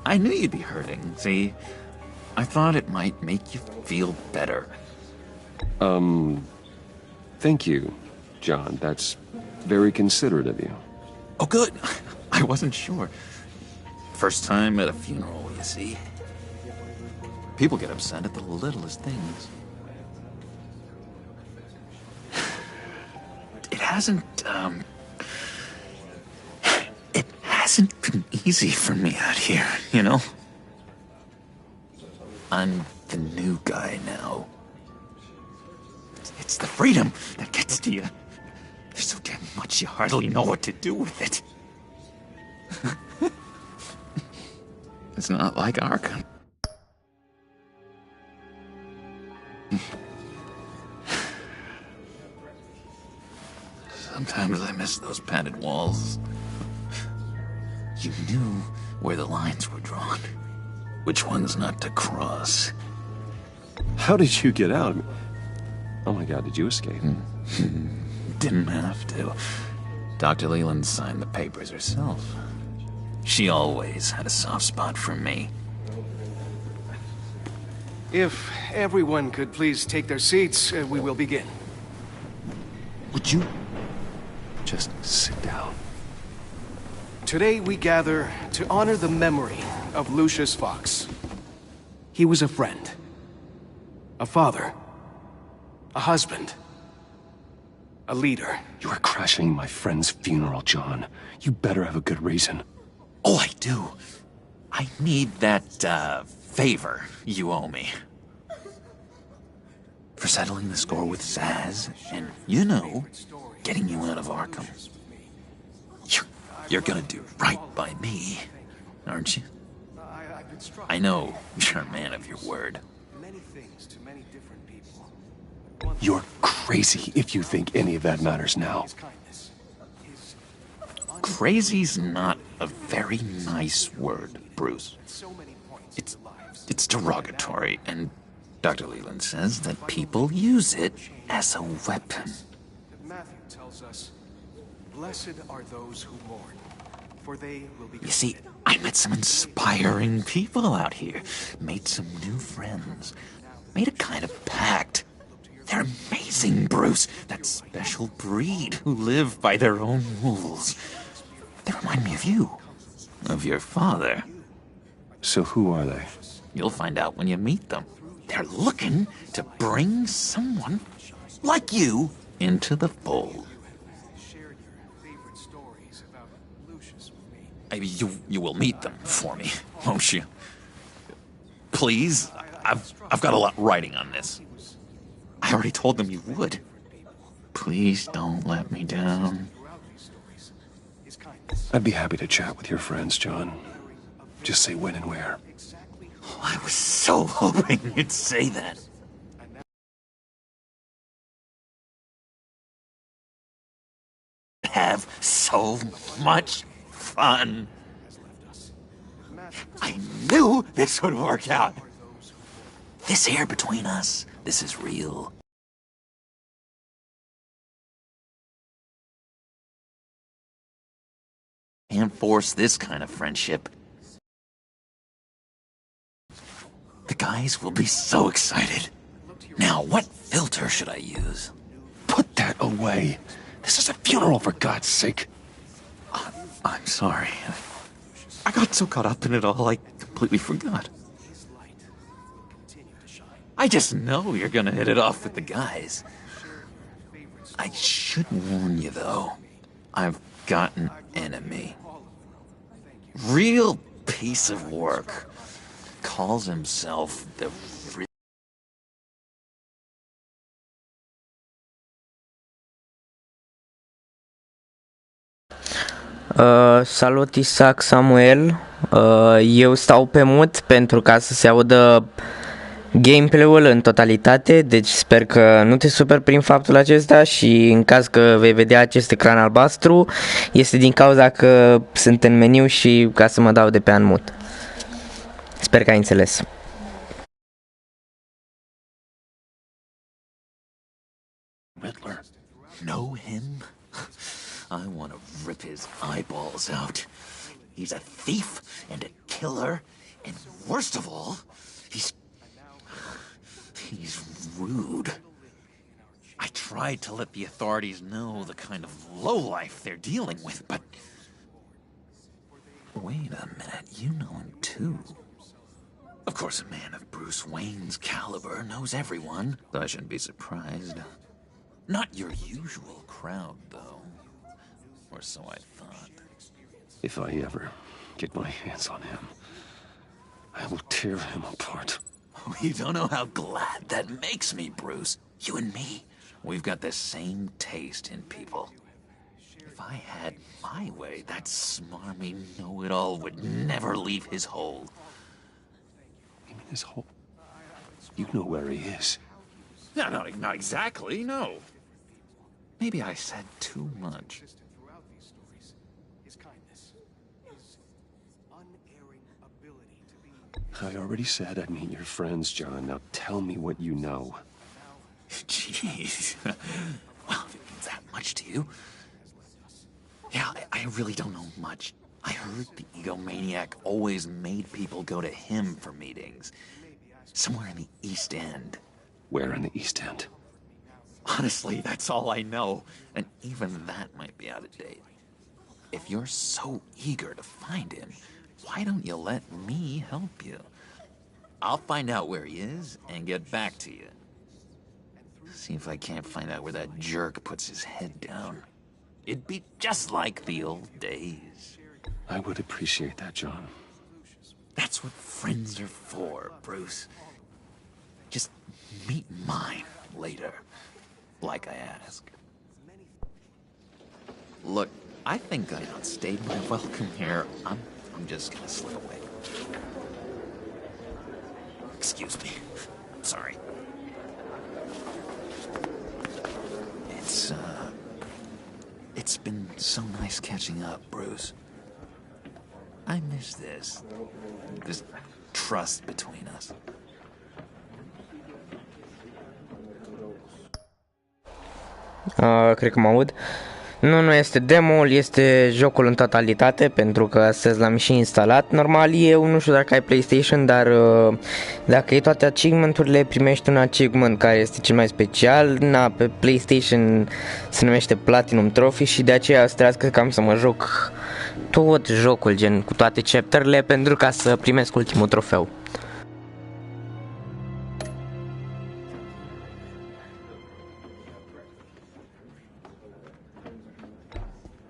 I knew you'd be hurting, see? I thought it might make you feel better. Thank you, John. That's very considerate of you. Oh, good. I wasn't sure. First time at a funeral, you see. People get upset at the littlest things. It hasn't been easy for me out here, you know? I'm the new guy now. It's the freedom that gets to you. There's so damn much you hardly know what to do with it. It's not like Arkham. Sometimes I miss those padded walls. You knew where the lines were drawn. Which ones not to cross. How did you get out? Oh my god, did you escape? Didn't have to. Dr. Leland signed the papers herself. She always had a soft spot for me. If everyone could please take their seats, we will begin. Would you just sit down? Today we gather to honor the memory of Lucius Fox. He was a friend, a father, a husband, a leader. You are crashing my friend's funeral, John. You better have a good reason. Oh, I do. I need that, favor you owe me. For settling the score with Zaz, and, you know, getting you out of Arkham. You're gonna do right by me, aren't you? I know you're a man of your word. You're crazy if you think any of that matters now. Crazy's not a very nice word, Bruce. It's derogatory, and Dr. Leland says that people use it as a weapon. Matthew tells us, "Blessed are those who mourn, for they will be..." You see, I met some inspiring people out here. Made some new friends. Made a kind of pact. They're amazing, Bruce. That special breed who live by their own rules. They remind me of you. Of your father. So who are they? You'll find out when you meet them. They're looking to bring someone like you into the fold. Maybe you will meet them for me, won't you? Please, I've got a lot writing on this. I already told them you would. Please don't let me down. I'd be happy to chat with your friends, John. Just say when and where. Oh, I was so hoping you'd say that. Have so much fun. I knew this would work out. This here between us, this is real. Can't force this kind of friendship. The guys will be so excited. Now, what filter should I use? Put that away. This is a funeral, for God's sake. I'm sorry. I got so caught up in it all, I completely forgot. I just know you're gonna hit it off with the guys. I should warn you, though. I've got an enemy. Real piece of work. Calls himself the... Salut, Isaac, Samuel. Eu stau pe mut pentru ca să se audă gameplay-ul în totalitate, deci sper că nu te superi prin faptul acesta și în caz că vei vedea acest ecran albastru, este din cauza că sunt în meniu și ca să mă dau de pe unmute. Sper că ai înțeles. Riddler. Know him? I want to rip his eyeballs out. He's a thief and a killer, and worst of all, he's rude. I tried to let the authorities know the kind of lowlife they're dealing with, but... Wait a minute, you know him too. Of course, a man of Bruce Wayne's caliber knows everyone, so I shouldn't be surprised. Not your usual crowd, though. Or so I thought. If I ever get my hands on him, I will tear him apart. You don't know how glad that makes me, Bruce. You and me, we've got the same taste in people. If I had my way, that smarmy know-it-all would never leave his hole. You mean his hole? You know where he is. No, not exactly, no. Maybe I said too much. I already said I'd meet your friends, John. Now tell me what you know. Jeez. Well, if it means that much to you. Yeah, I really don't know much. I heard the egomaniac always made people go to him for meetings. Somewhere in the East End. Where in the East End? Honestly, that's all I know. And even that might be out of date. If you're so eager to find him, why don't you let me help you? I'll find out where he is and get back to you. See if I can't find out where that jerk puts his head down. It'd be just like the old days. I would appreciate that, John. That's what friends are for, Bruce. Just meet mine later, like I asked. Look, I think I outstayed my welcome here. I'm just gonna slip away. Excuse me. I'm sorry. It's been so nice catching up, Bruce. I miss this trust between us. Cred că mă aud. Nu este demo-ul, este jocul în totalitate, pentru că astăzi l-am și instalat. Normal eu nu știu dacă ai PlayStation, dar dacă ai toate achievement-urile, primești un achievement care este cel mai special. Pe PlayStation se numește Platinum Trophy și de aceea trebuie cam să mă joc tot jocul, gen cu toate chapterele, pentru ca să primesc ultimul trofeu.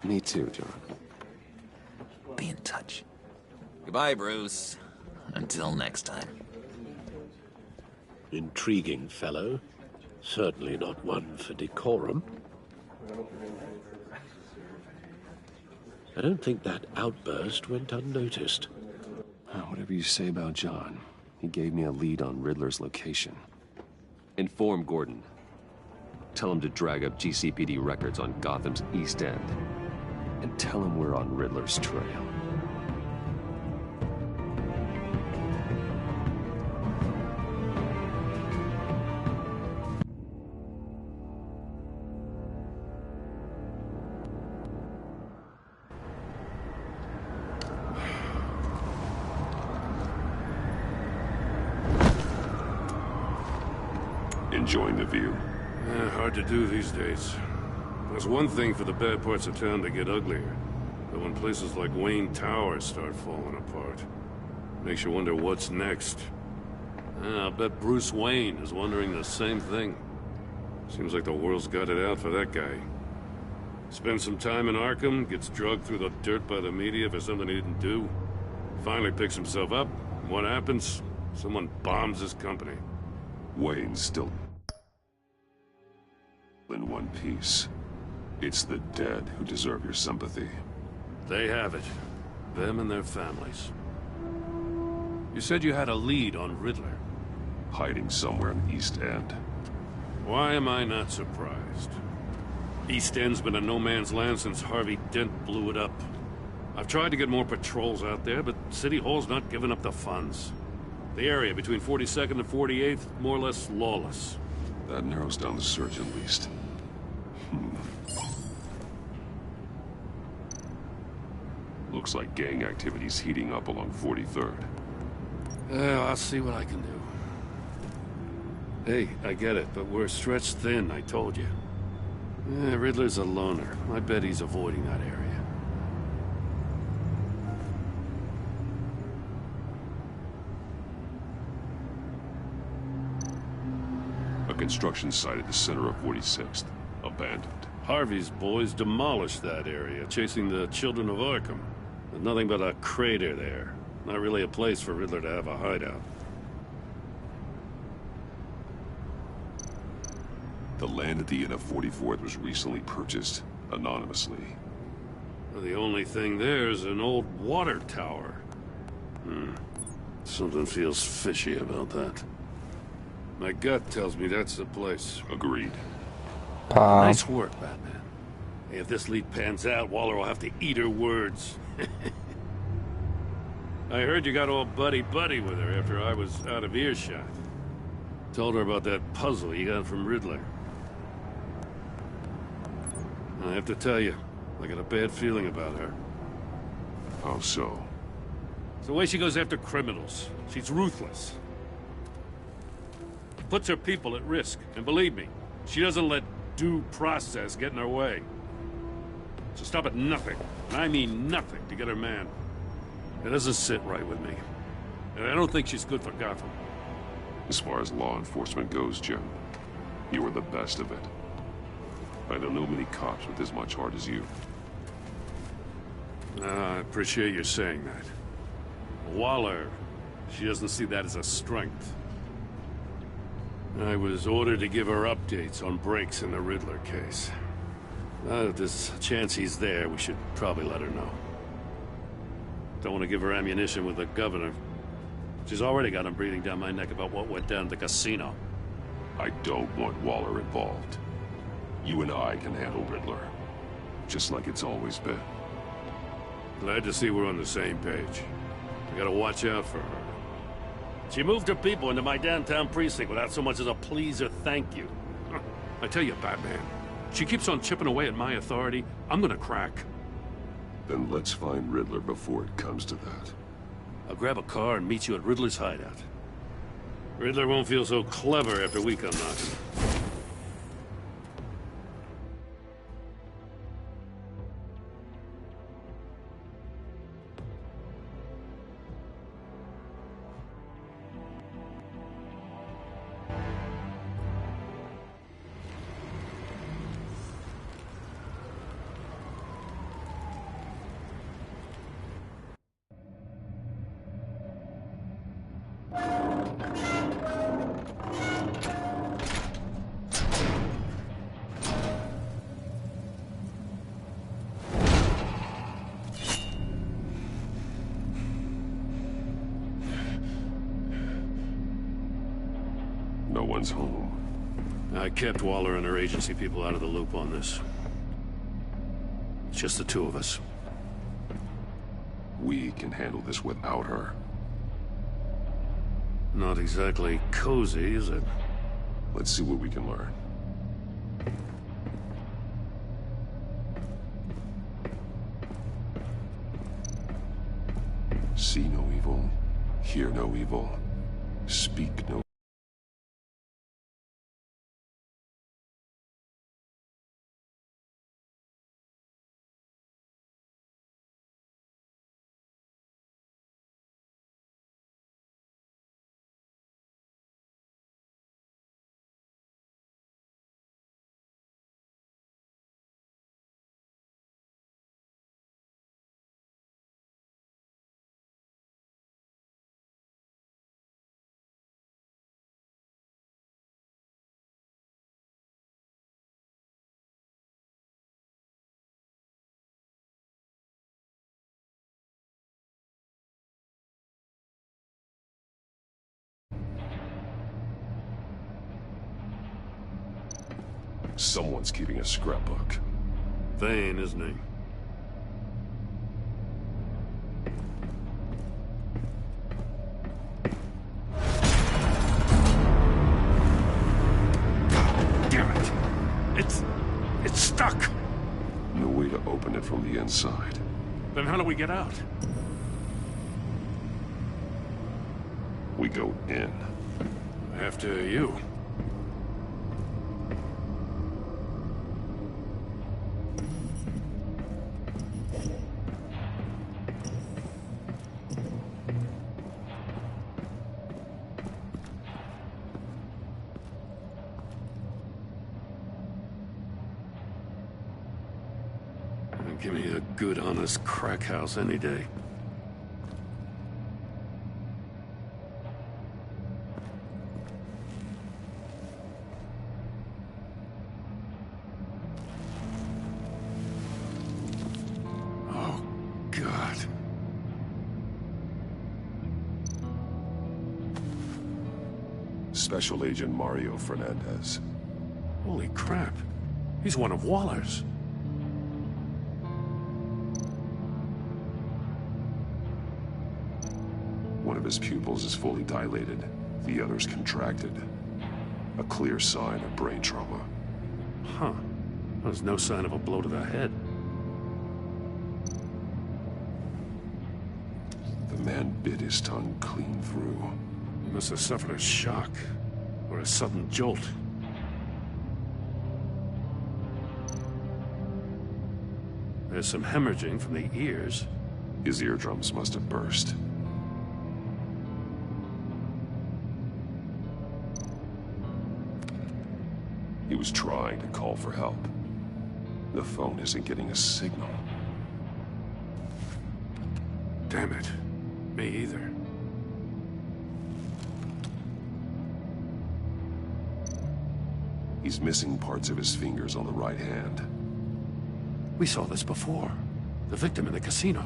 Me too, John. Be in touch. Goodbye, Bruce. Until next time. Intriguing fellow. Certainly not one for decorum. I don't think that outburst went unnoticed. Whatever you say about John, he gave me a lead on Riddler's location. Inform Gordon. Tell him to drag up GCPD records on Gotham's East End. And tell him we're on Riddler's trail. Enjoying the view? Hard to do these days. There's one thing for the bad parts of town to get uglier, but when places like Wayne Tower start falling apart, makes you wonder what's next. I'll bet Bruce Wayne is wondering the same thing. Seems like the world's got it out for that guy. Spends some time in Arkham, gets drugged through the dirt by the media for something he didn't do. Finally picks himself up, and what happens? Someone bombs his company. Wayne's still in one piece. It's the dead who deserve your sympathy. They have it. Them and their families. You said you had a lead on Riddler. Hiding somewhere in the East End. Why am I not surprised? East End's been a no-man's land since Harvey Dent blew it up. I've tried to get more patrols out there, but City Hall's not giving up the funds. The area between 42nd and 48th, more or less lawless. That narrows down the search at least. Looks like gang activity's heating up along 43rd. Well, I'll see what I can do. Hey, I get it, but we're stretched thin, I told you. Riddler's a loner. I bet he's avoiding that area. A construction site at the center of 46th. Abandoned. Harvey's boys demolished that area, chasing the children of Arkham. There's nothing but a crater there. Not really a place for Riddler to have a hideout. The land at the end of 44th was recently purchased, anonymously. Well, the only thing there is an old water tower. Something feels fishy about that. My gut tells me that's the place. Agreed. Nice work, Batman. Hey, if this lead pans out, Waller will have to eat her words. I heard you got all buddy-buddy with her after I was out of earshot. Told her about that puzzle you got from Riddler. I have to tell you, I got a bad feeling about her. How so? It's the way she goes after criminals. She's ruthless. Puts her people at risk, and believe me, she doesn't let due process get in her way. So stop at nothing, and I mean nothing, to get her man. It doesn't sit right with me. And I don't think she's good for Gotham. As far as law enforcement goes, Jim, you are the best of it. I don't know many cops with as much heart as you. I appreciate you saying that. Waller, she doesn't see that as a strength. I was ordered to give her updates on breaks in the Riddler case. If there's a chance he's there, we should probably let her know. Don't want to give her ammunition with the governor. She's already got him breathing down my neck about what went down at the casino. I don't want Waller involved. You and I can handle Riddler, just like it's always been. Glad to see we're on the same page. I gotta watch out for her. She moved her people into my downtown precinct without so much as a please or thank you. I tell you, Batman, she keeps on chipping away at my authority, I'm gonna crack. Then let's find Riddler before it comes to that. I'll grab a car and meet you at Riddler's hideout. Riddler won't feel so clever after we come knocking. No one's home. I kept Waller and her agency people out of the loop on this. It's just the two of us. We can handle this without her. Not exactly cozy, is it? Let's see what we can learn. See no evil, hear no evil, speak no. Someone's keeping a scrapbook. Vane, isn't he? Damn it! It's stuck! No way to open it from the inside. Then how do we get out? We go in. After you. Give me a good, honest crack house any day. Oh, God. Special Agent Mario Fernandez. Holy crap. He's one of Waller's. One of his pupils is fully dilated, the other's contracted. A clear sign of brain trauma. Huh. There's no sign of a blow to the head. The man bit his tongue clean through. He must have suffered a shock, or a sudden jolt. There's some hemorrhaging from the ears. His eardrums must have burst. He was trying to call for help. The phone isn't getting a signal. Damn it. Me either. He's missing parts of his fingers on the right hand. We saw this before. The victim in the casino.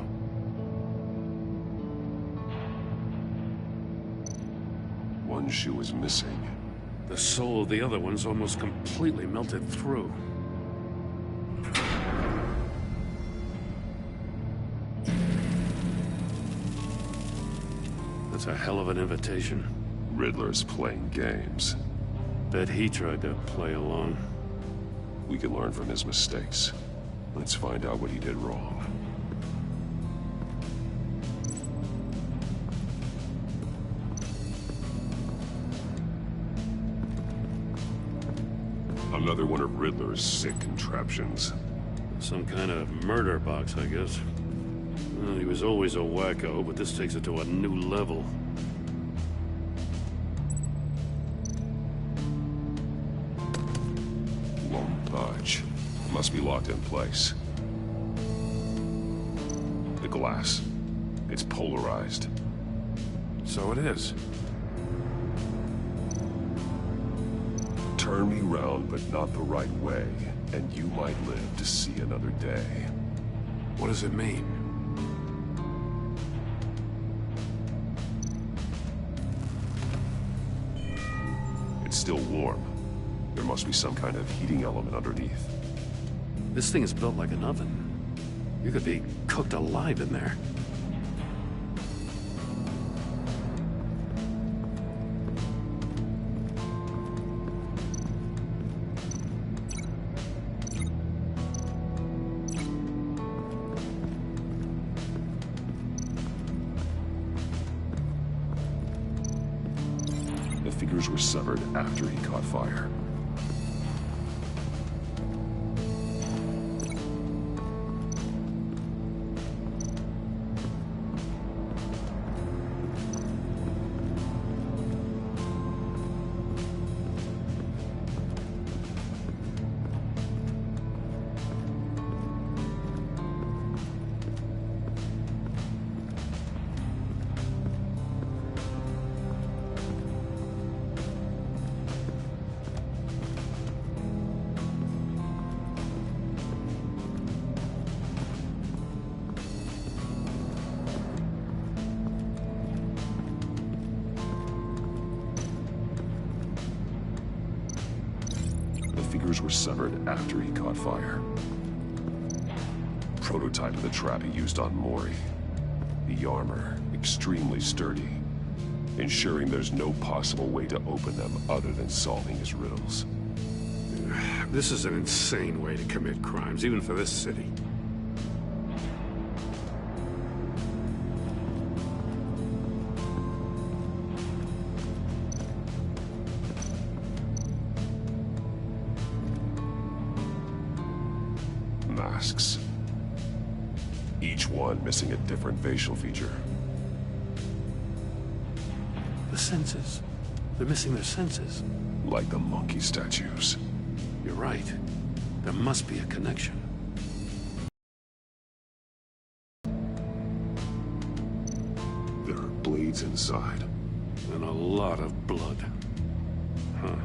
One shoe is missing. The sole of the other one's almost completely melted through. That's a hell of an invitation. Riddler's playing games. Bet he tried to play along. We can learn from his mistakes. Let's find out what he did wrong. Another one of Riddler's sick contraptions. Some kind of murder box, I guess. Well, he was always a wacko, but this takes it to a new level. Won't budge. Must be locked in place. The glass. It's polarized. So it is. Turn me round, but not the right way, and you might live to see another day. What does it mean? It's still warm. There must be some kind of heating element underneath. This thing is built like an oven. You could be cooked alive in there. The figures were severed after he caught fire. Figures were severed after he caught fire. Prototype of the trap he used on Mori. The armor, extremely sturdy, ensuring there's no possible way to open them other than solving his riddles. This is an insane way to commit crimes, even for this city. masks. Each one missing a different facial feature. The senses. They're missing their senses. Like the monkey statues. You're right. There must be a connection. There are blades inside. And a lot of blood. Huh.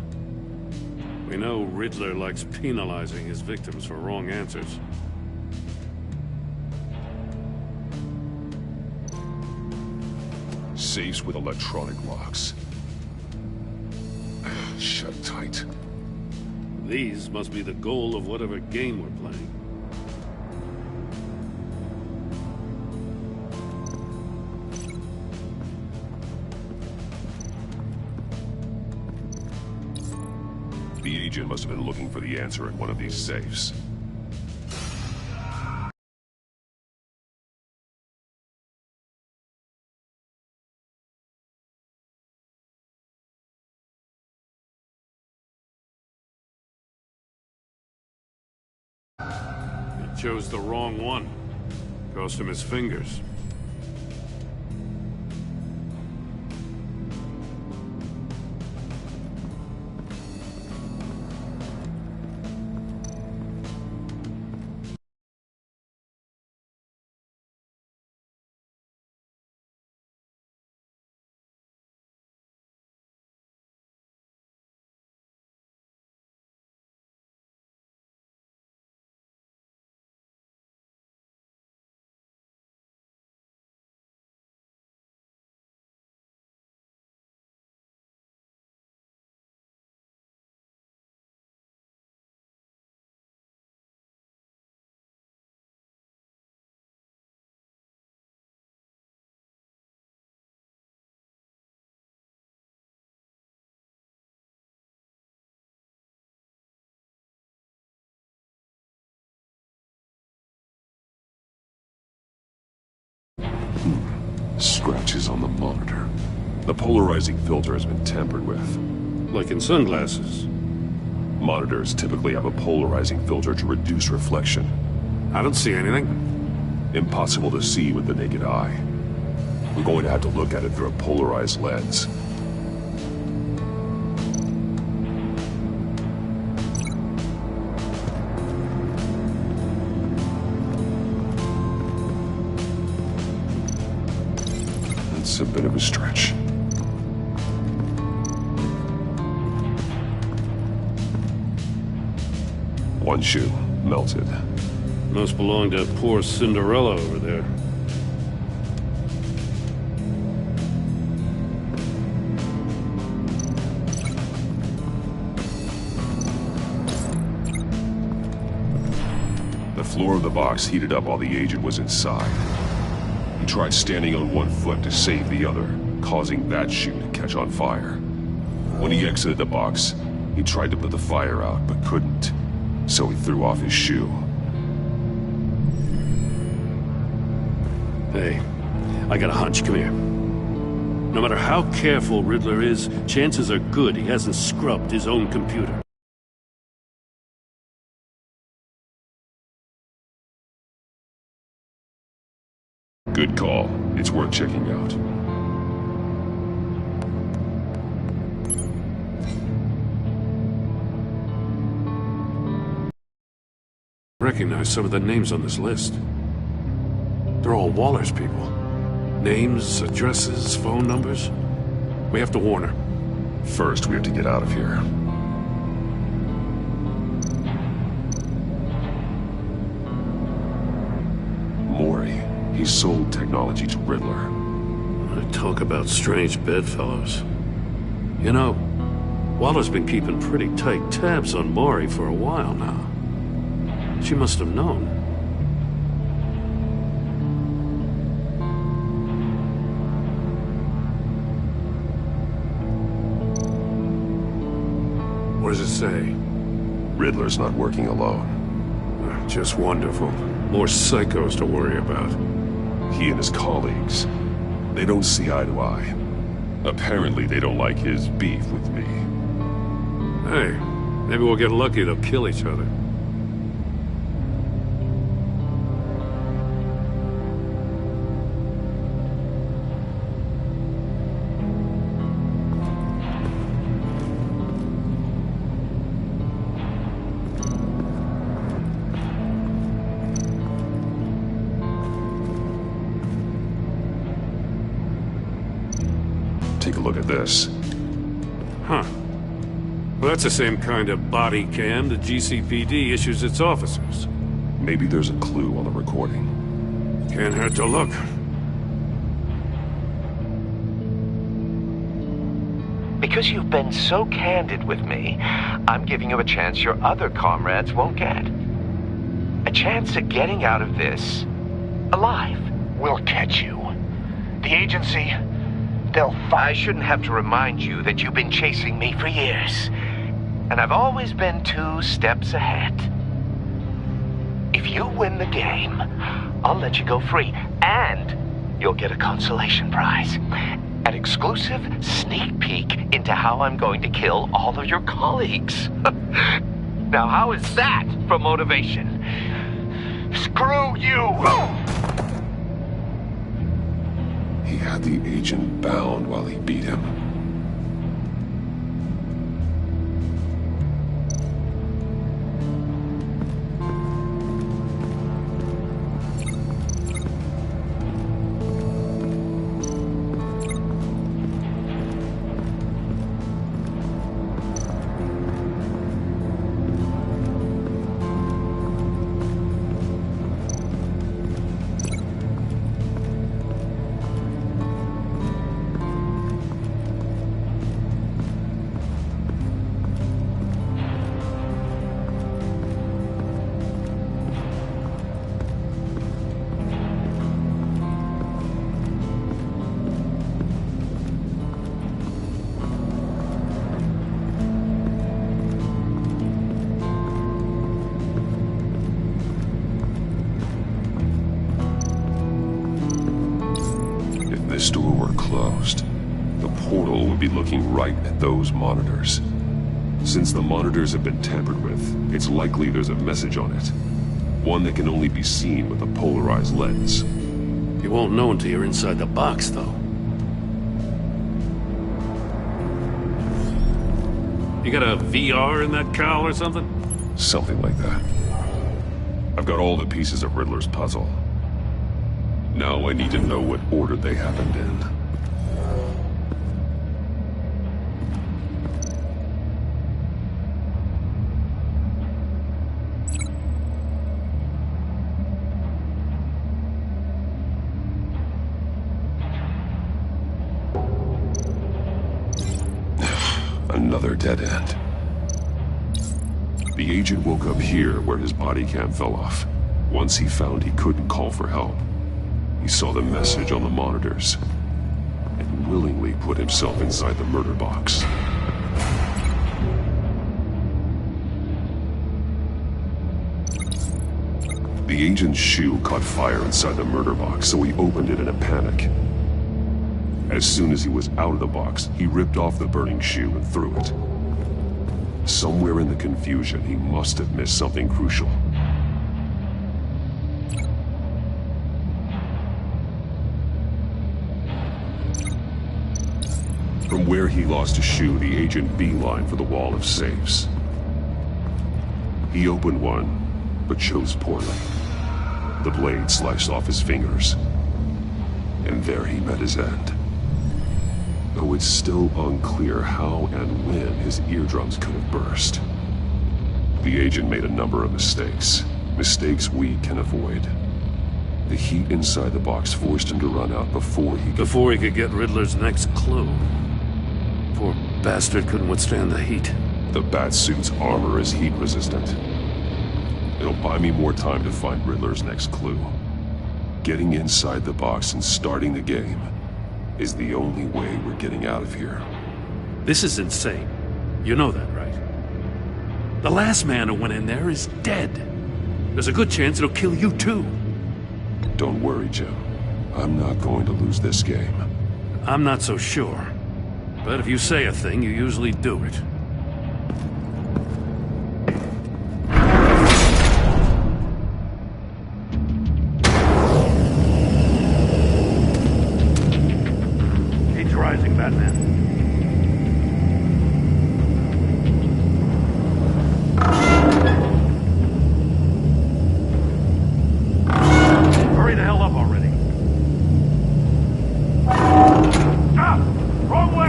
We know Riddler likes penalizing his victims for wrong answers. Safes with electronic locks. Shut tight. These must be the goal of whatever game we're playing. The agent must have been looking for the answer in one of these safes. He chose the wrong one. Cost him his fingers. Scratches on the monitor. The polarizing filter has been tampered with. Like in sunglasses. Monitors typically have a polarizing filter to reduce reflection. I don't see anything. Impossible to see with the naked eye. We're going to have to look at it through a polarized lens. It's a bit of a stretch. One shoe, melted. Must belong to poor Cinderella over there. The floor of the box heated up while the agent was inside. He tried standing on one foot to save the other, causing that shoe to catch on fire. When he exited the box, he tried to put the fire out, but couldn't. So he threw off his shoe. Hey, I got a hunch. Come here. No matter how careful Riddler is, chances are good he hasn't scrubbed his own computer. Good call. It's worth checking out. I recognize some of the names on this list. They're all Waller's people. Names, addresses, phone numbers. We have to warn her. First, we have to get out of here. Mori. He sold technology to Riddler. I talk about strange bedfellows. You know, Waller's been keeping pretty tight tabs on Mori for a while now. She must have known. What does it say? Riddler's not working alone. Just wonderful. More psychos to worry about. He and his colleagues, they don't see eye to eye. Apparently they don't like his beef with me. Hey, maybe we'll get lucky they'll kill each other. take a look at this. Huh. Well, that's the same kind of body cam the GCPD issues its officers. Maybe there's a clue on the recording. Can't hurt to look. Because you've been so candid with me, I'm giving you a chance your other comrades won't get. A chance at getting out of this alive. We'll catch you. The agency, they'll find... I shouldn't have to remind you that you've been chasing me for years. And I've always been 2 steps ahead. If you win the game, I'll let you go free. And you'll get a consolation prize. An exclusive sneak peek into how I'm going to kill all of your colleagues. Now, how is that for motivation? Screw you! He had the agent bound while he beat him. This door were closed, the portal would be looking right at those monitors. Since the monitors have been tampered with, it's likely there's a message on it. One that can only be seen with a polarized lens. You won't know until you're inside the box, though. You got a VR in that cowl or something? Something like that. I've got all the pieces of Riddler's puzzle. Now I need to know what order they happened in. Another dead end. The agent woke up here where his body cam fell off. Once he found he couldn't call for help, he saw the message on the monitors and willingly put himself inside the murder box. The agent's shoe caught fire inside the murder box, so he opened it in a panic. As soon as he was out of the box, he ripped off the burning shoe and threw it. Somewhere in the confusion, he must have missed something crucial. From where he lost a shoe, the agent beelined for the wall of safes. He opened one, but chose poorly. The blade sliced off his fingers, and there he met his end. Though it's still unclear how and when his eardrums could have burst. The agent made a number of mistakes. Mistakes we can avoid. The heat inside the box forced him to run out before he could get Riddler's next clue. Poor bastard couldn't withstand the heat. The Batsuit's armor is heat resistant. It'll buy me more time to find Riddler's next clue. Getting inside the box and starting the game is the only way we're getting out of here. This is insane. You know that, right? The last man who went in there is dead. There's a good chance it'll kill you too. Don't worry, Jim. I'm not going to lose this game. I'm not so sure. But if you say a thing, you usually do it. Heat's rising, Batman. Hurry the hell up already. Stop! Wrong way!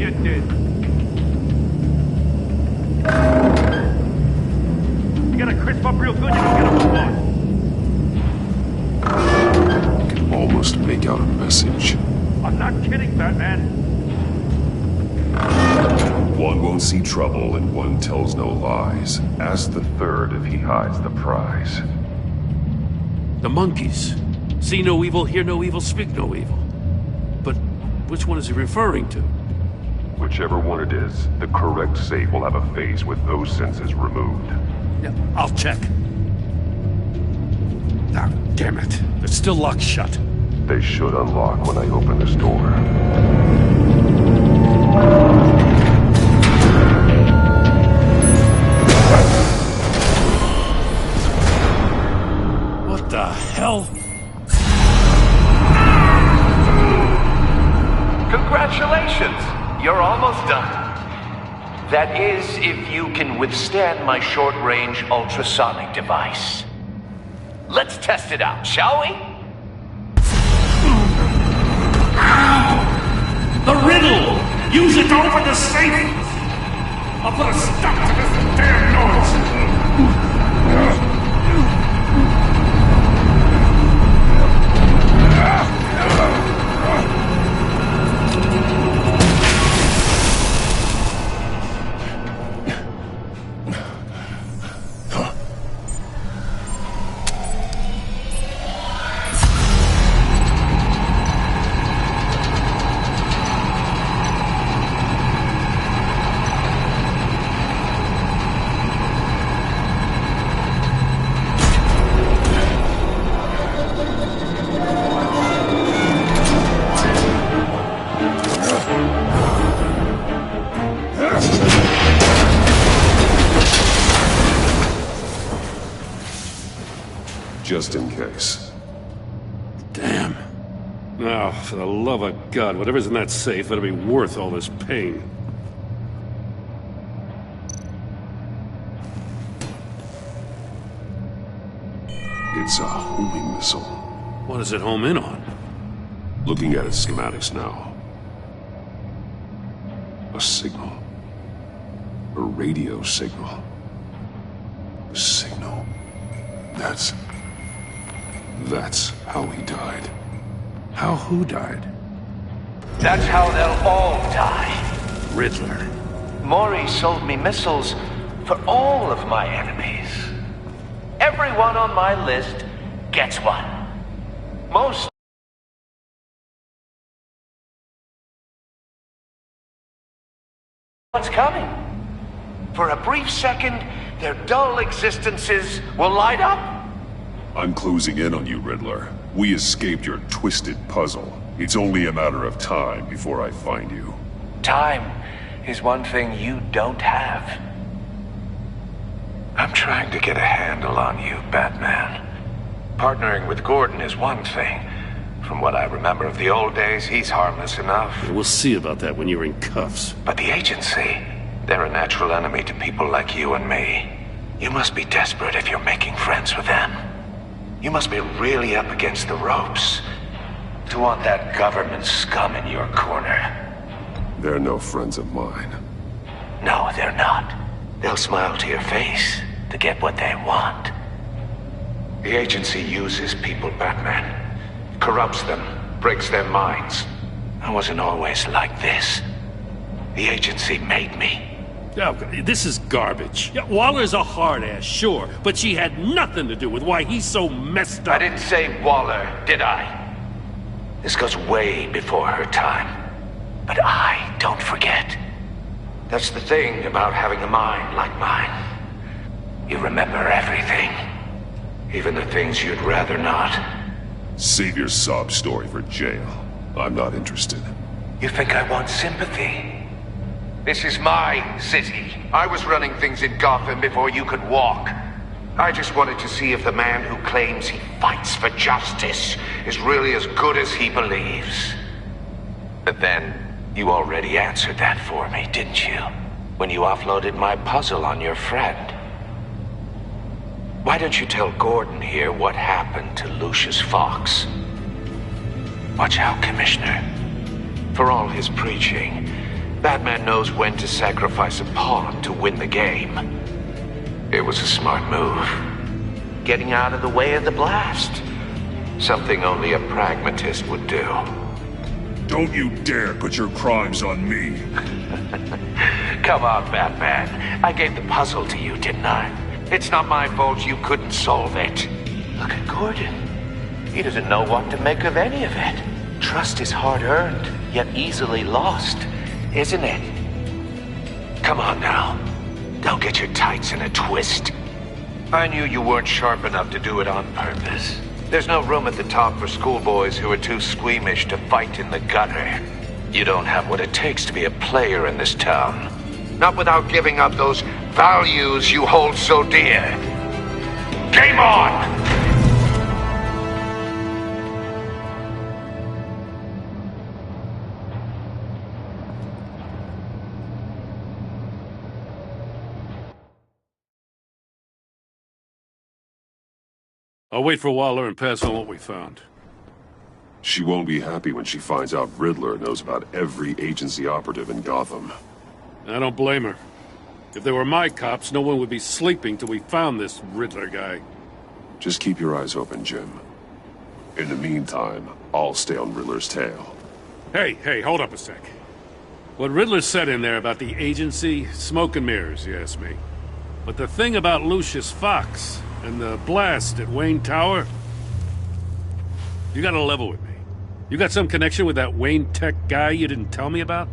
you did. You gotta crisp up real good, you don't get a move on. I can almost make out a message. I'm not kidding, Batman. One won't see trouble and one tells no lies. Ask the third if he hides the prize. The monkeys. See no evil, hear no evil, speak no evil. But which one is he referring to? Whichever one it is, the correct safe will have a face with those senses removed. Yeah, I'll check. Ah, damn it. They're still locked shut. They should unlock when I open this door. What the hell? Congratulations! You're almost done. That is, if you can withstand my short-range ultrasonic device. Let's test it out, shall we? The riddle! Use it to open the safe! I'll put a stop to this damn noise! Just in case. Damn. Now, for the love of God, whatever's in that safe better be worth all this pain. It's a homing missile. What does it home in on? Looking at its schematics now. A signal. A radio signal. A signal. That's how he died. How who died? That's how they'll all die. Riddler. Maury sold me missiles for all of my enemies. Everyone on my list gets one. Most what's coming. For a brief second, their dull existences will light up. I'm closing in on you, Riddler. We escaped your twisted puzzle. It's only a matter of time before I find you. Time is one thing you don't have. I'm trying to get a handle on you, Batman. Partnering with Gordon is one thing. From what I remember of the old days, he's harmless enough. We'll see about that when you're in cuffs. But the agency, they're a natural enemy to people like you and me. You must be desperate if you're making friends with them. You must be really up against the ropes to want that government scum in your corner. They're no friends of mine. No, they're not. They'll smile to your face to get what they want. The agency uses people, Batman. Corrupts them, breaks their minds. I wasn't always like this. The agency made me. Oh, this is garbage. Yeah, Waller's a hard-ass, sure, but she had nothing to do with why he's so messed up. I didn't say Waller, did I? This goes way before her time. But I don't forget. That's the thing about having a mind like mine. You remember everything. Even the things you'd rather not. Save your sob story for jail. I'm not interested. You think I want sympathy? This is my city. I was running things in Gotham before you could walk. I just wanted to see if the man who claims he fights for justice is really as good as he believes. But then, you already answered that for me, didn't you? When you offloaded my puzzle on your friend. Why don't you tell Gordon here what happened to Lucius Fox? Watch out, Commissioner. For all his preaching, Batman knows when to sacrifice a pawn to win the game. It was a smart move. Getting out of the way of the blast. Something only a pragmatist would do. Don't you dare put your crimes on me. Come on, Batman. I gave the puzzle to you, didn't I? It's not my fault you couldn't solve it. Look at Gordon. He doesn't know what to make of any of it. Trust is hard-earned, yet easily lost, isn't it? Come on now. Don't get your tights in a twist. I knew you weren't sharp enough to do it on purpose. There's no room at the top for schoolboys who are too squeamish to fight in the gutter. You don't have what it takes to be a player in this town. Not without giving up those values you hold so dear. Game on! I'll wait for Waller and pass on what we found. She won't be happy when she finds out Riddler knows about every agency operative in Gotham. I don't blame her. If they were my cops, no one would be sleeping till we found this Riddler guy. Just keep your eyes open, Jim. In the meantime, I'll stay on Riddler's tail. Hey, hold up a sec. What Riddler said in there about the agency, smoke and mirrors, you ask me. But the thing about Lucius Fox and the blast at Wayne Tower, you gotta level with me. You got some connection with that Wayne Tech guy you didn't tell me about?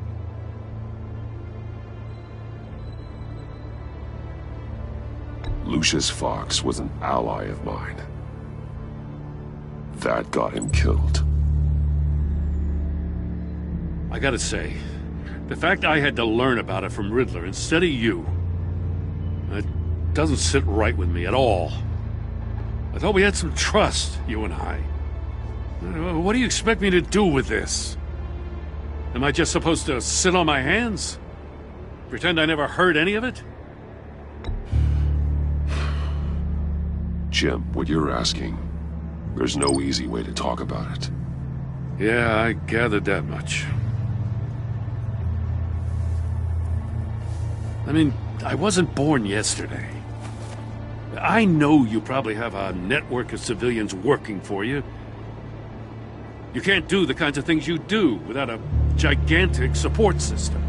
Lucius Fox was an ally of mine. That got him killed. I gotta say, the fact I had to learn about it from Riddler instead of you, it doesn't sit right with me at all. I thought we had some trust, you and I. What do you expect me to do with this? Am I just supposed to sit on my hands? Pretend I never heard any of it? Jim, what you're asking, there's no easy way to talk about it. Yeah, I gathered that much. I mean, I wasn't born yesterday. I know you probably have a network of civilians working for you. You can't do the kinds of things you do without a gigantic support system.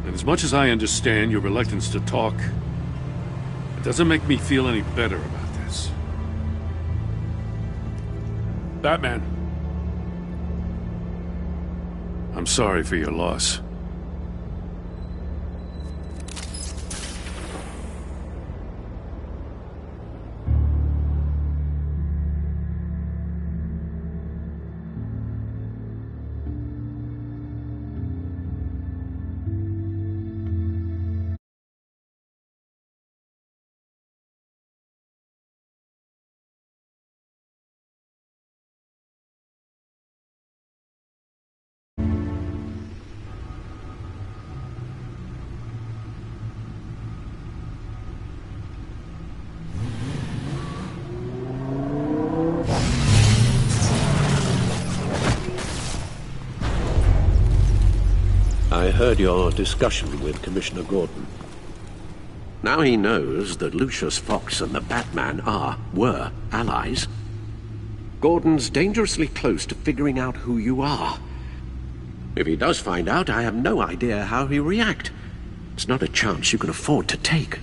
And as much as I understand your reluctance to talk, it doesn't make me feel any better about this. Batman. I'm sorry for your loss. I heard your discussion with Commissioner Gordon. Now he knows that Lucius Fox and the Batman were allies. Gordon's dangerously close to figuring out who you are. If he does find out, I have no idea how he'll react. It's not a chance you can afford to take.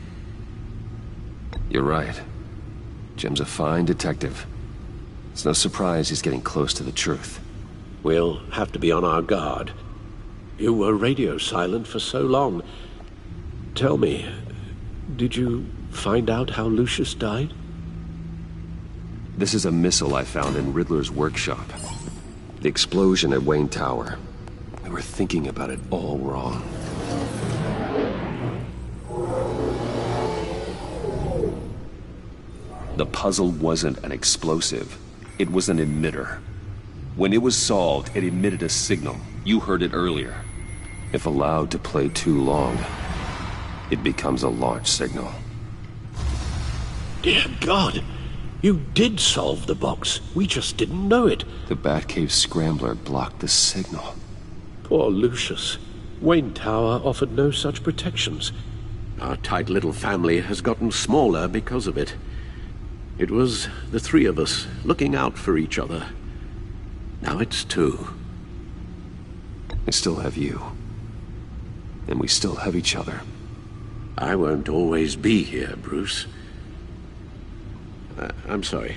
You're right. Jim's a fine detective. It's no surprise he's getting close to the truth. We'll have to be on our guard. You were radio silent for so long. Tell me, did you find out how Lucius died? This is a missile I found in Riddler's workshop. The explosion at Wayne Tower. We were thinking about it all wrong. The puzzle wasn't an explosive. It was an emitter. When it was solved, it emitted a signal. You heard it earlier. If allowed to play too long, it becomes a launch signal. Dear God! You did solve the box. We just didn't know it. The Batcave Scrambler blocked the signal. Poor Lucius. Wayne Tower offered no such protections. Our tight little family has gotten smaller because of it. It was the three of us looking out for each other. Now it's two. I still have you. And we still have each other. I won't always be here, Bruce. I'm sorry.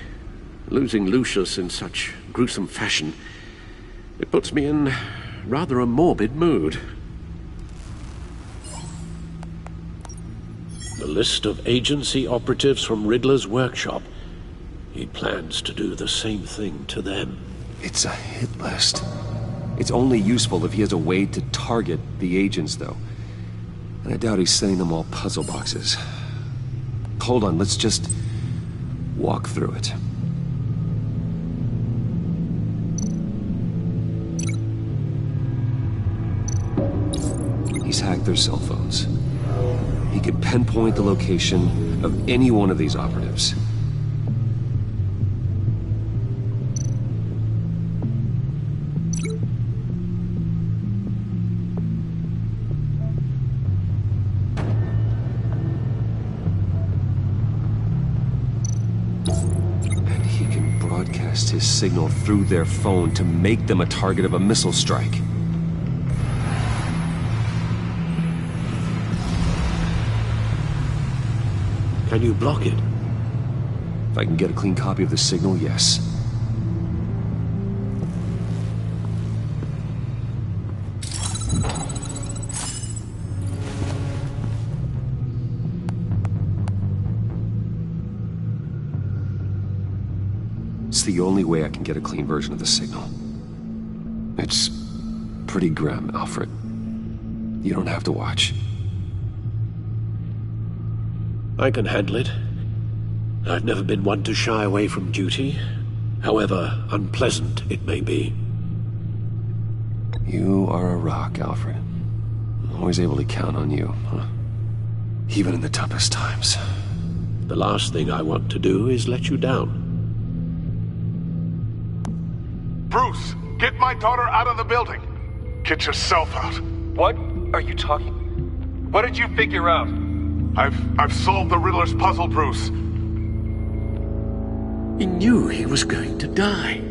Losing Lucius in such gruesome fashion, it puts me in rather a morbid mood. The list of agency operatives from Riddler's workshop. He plans to do the same thing to them. It's a hit list. It's only useful if he has a way to target the agents, though. And I doubt he's sending them all puzzle boxes. Hold on, let's just walk through it. He's hacked their cell phones. He could pinpoint the location of any one of these operatives. And he can broadcast his signal through their phone to make them a target of a missile strike. Can you block it? If I can get a clean copy of the signal, yes. It's the only way I can get a clean version of the signal. It's pretty grim, Alfred. You don't have to watch. I can handle it. I've never been one to shy away from duty, however unpleasant it may be. You are a rock, Alfred. I'm always able to count on you, huh? Even in the toughest times. The last thing I want to do is let you down. Bruce, get my daughter out of the building. Get yourself out. What are you talking? What did you figure out? I've solved the Riddler's puzzle, Bruce. He knew he was going to die.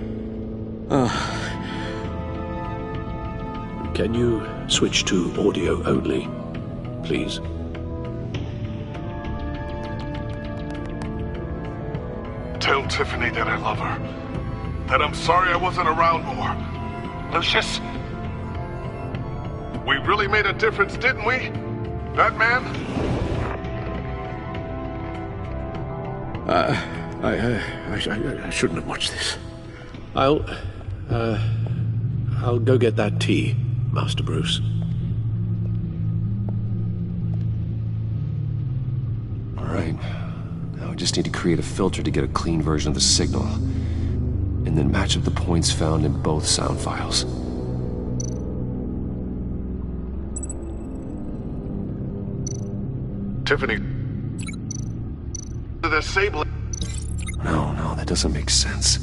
Can you switch to audio only, please? Tell Tiffany that I love her. That I'm sorry I wasn't around more. Lucius? We really made a difference, didn't we? Batman? I shouldn't have watched this. I'll go get that tea, Master Bruce. All right. Now I just need to create a filter to get a clean version of the signal. And then match up the points found in both sound files. Tiffany. The disabling. No, that doesn't make sense.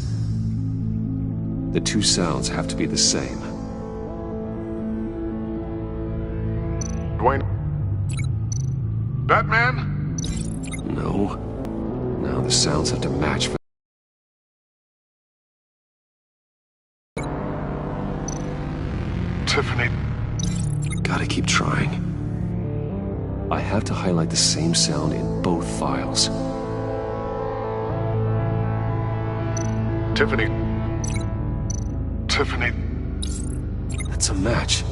The two sounds have to be the same. Dwayne. Batman? No. Now the sounds have to match. Tiffany. Gotta keep trying. I have to highlight the same sound in both files. Tiffany. Tiffany. That's a match.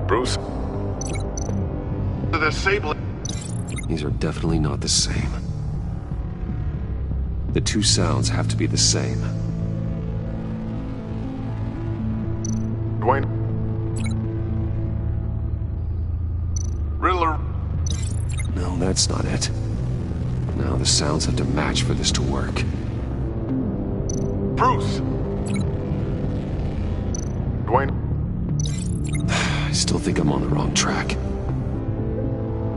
Bruce. The disabling. These are definitely not the same. The two sounds have to be the same. Dwayne. Riddler. No, that's not it. Now the sounds have to match for this to work. Bruce. Dwayne. I still think I'm on the wrong track.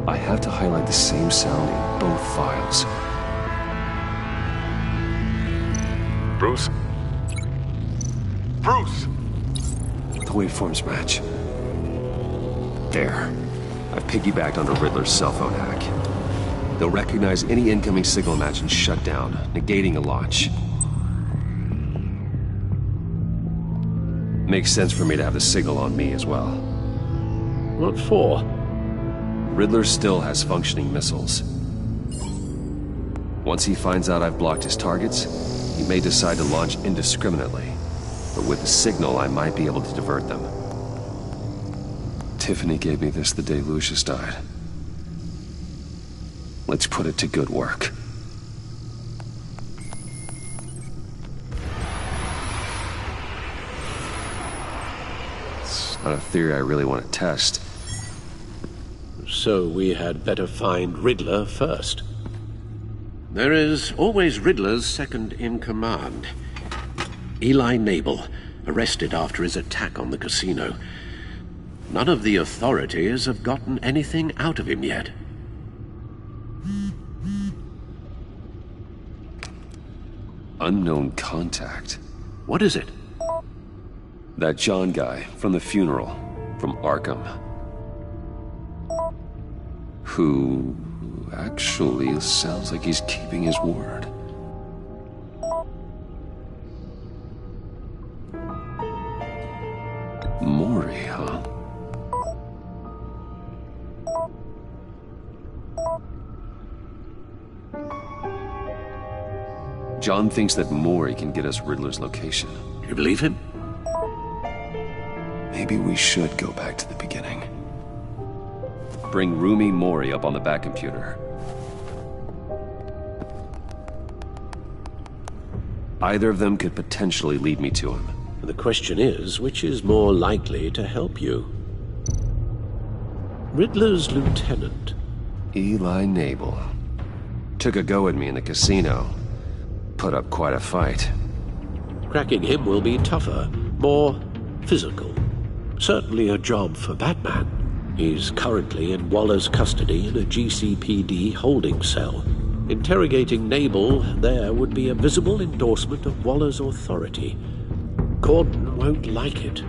I have to highlight the same sound in both files. Bruce. Bruce! The waveforms match. There. I've piggybacked onto Riddler's cell phone hack. They'll recognize any incoming signal match and shut down, negating a launch. Makes sense for me to have the signal on me as well. What for? Riddler still has functioning missiles. Once he finds out I've blocked his targets, he may decide to launch indiscriminately. But with the signal, I might be able to divert them. Tiffany gave me this the day Lucius died. Let's put it to good work. It's not a theory I really want to test. So we had better find Riddler first. There is always Riddler's second-in-command. Eli Nabel, arrested after his attack on the casino. None of the authorities have gotten anything out of him yet. Unknown contact. What is it? That John guy from the funeral, from Arkham. Who actually sounds like he's keeping his word. Maury, huh? John thinks that Maury can get us Riddler's location. You believe him? Maybe we should go back to the beginning. Bring Rumi Maury up on the back computer. Either of them could potentially lead me to him. The question is, which is more likely to help you? Riddler's lieutenant. Eli Nabel. Took a go at me in the casino. Put up quite a fight. Cracking him will be tougher, more physical. Certainly a job for Batman. He's currently in Waller's custody in a GCPD holding cell. Interrogating Nabel there would be a visible endorsement of Waller's authority. Gordon won't like it.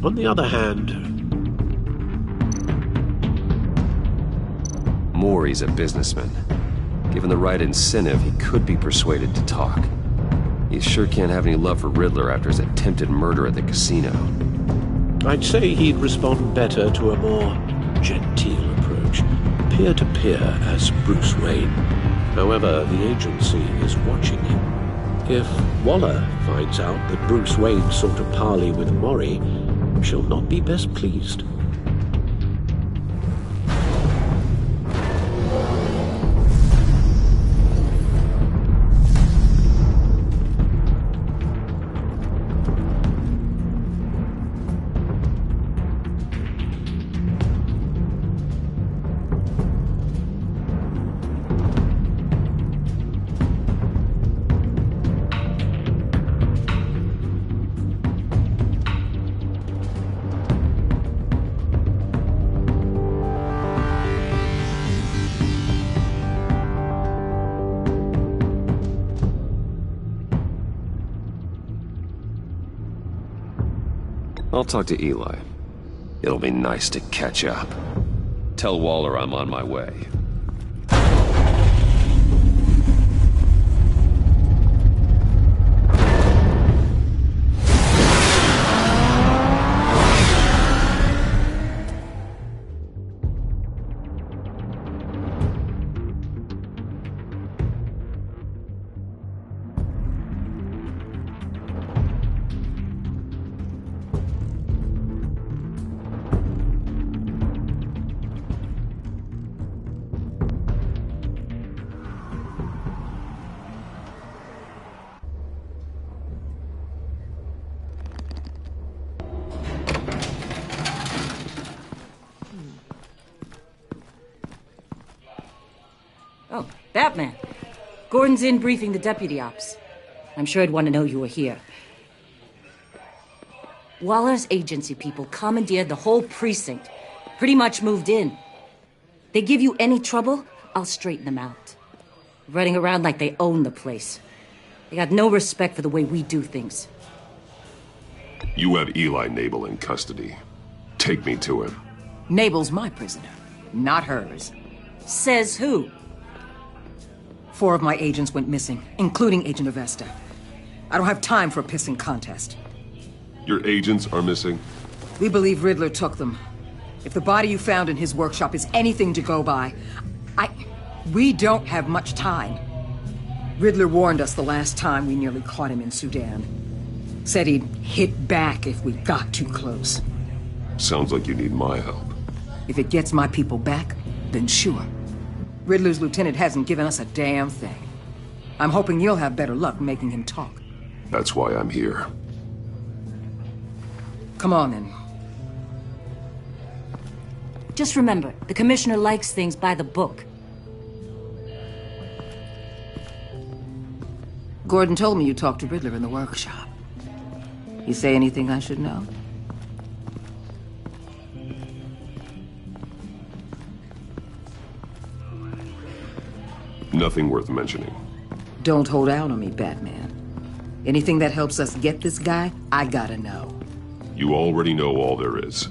On the other hand... Maury's a businessman. Given the right incentive, he could be persuaded to talk. He sure can't have any love for Riddler after his attempted murder at the casino. I'd say he'd respond better to a more genteel approach, peer-to-peer as Bruce Wayne. However, the agency is watching him. If Waller finds out that Bruce Wayne sought a parley with Maury, she'll not be best pleased. I'll talk to Eli. It'll be nice to catch up. Tell Waller I'm on my way. Oh, Batman. Gordon's in briefing the deputy ops. I'm sure he'd want to know you were here. Waller's agency people commandeered the whole precinct. Pretty much moved in. They give you any trouble, I'll straighten them out. Running around like they own the place. They got no respect for the way we do things. You have Eli Nabel in custody. Take me to him. Nabel's my prisoner, not hers. Says who? 4 of my agents went missing, including Agent Avesta. I don't have time for a pissing contest. Your agents are missing? We believe Riddler took them. If the body you found in his workshop is anything to go by, we don't have much time. Riddler warned us the last time we nearly caught him in Sudan. Said he'd hit back if we got too close. Sounds like you need my help. If it gets my people back, then sure. Riddler's lieutenant hasn't given us a damn thing. I'm hoping you'll have better luck making him talk. That's why I'm here. Come on, then. Just remember, the Commissioner likes things by the book. Gordon told me you talked to Riddler in the workshop. You say anything I should know? Nothing worth mentioning. Don't hold out on me, Batman. Anything that helps us get this guy, I gotta know. You already know all there is.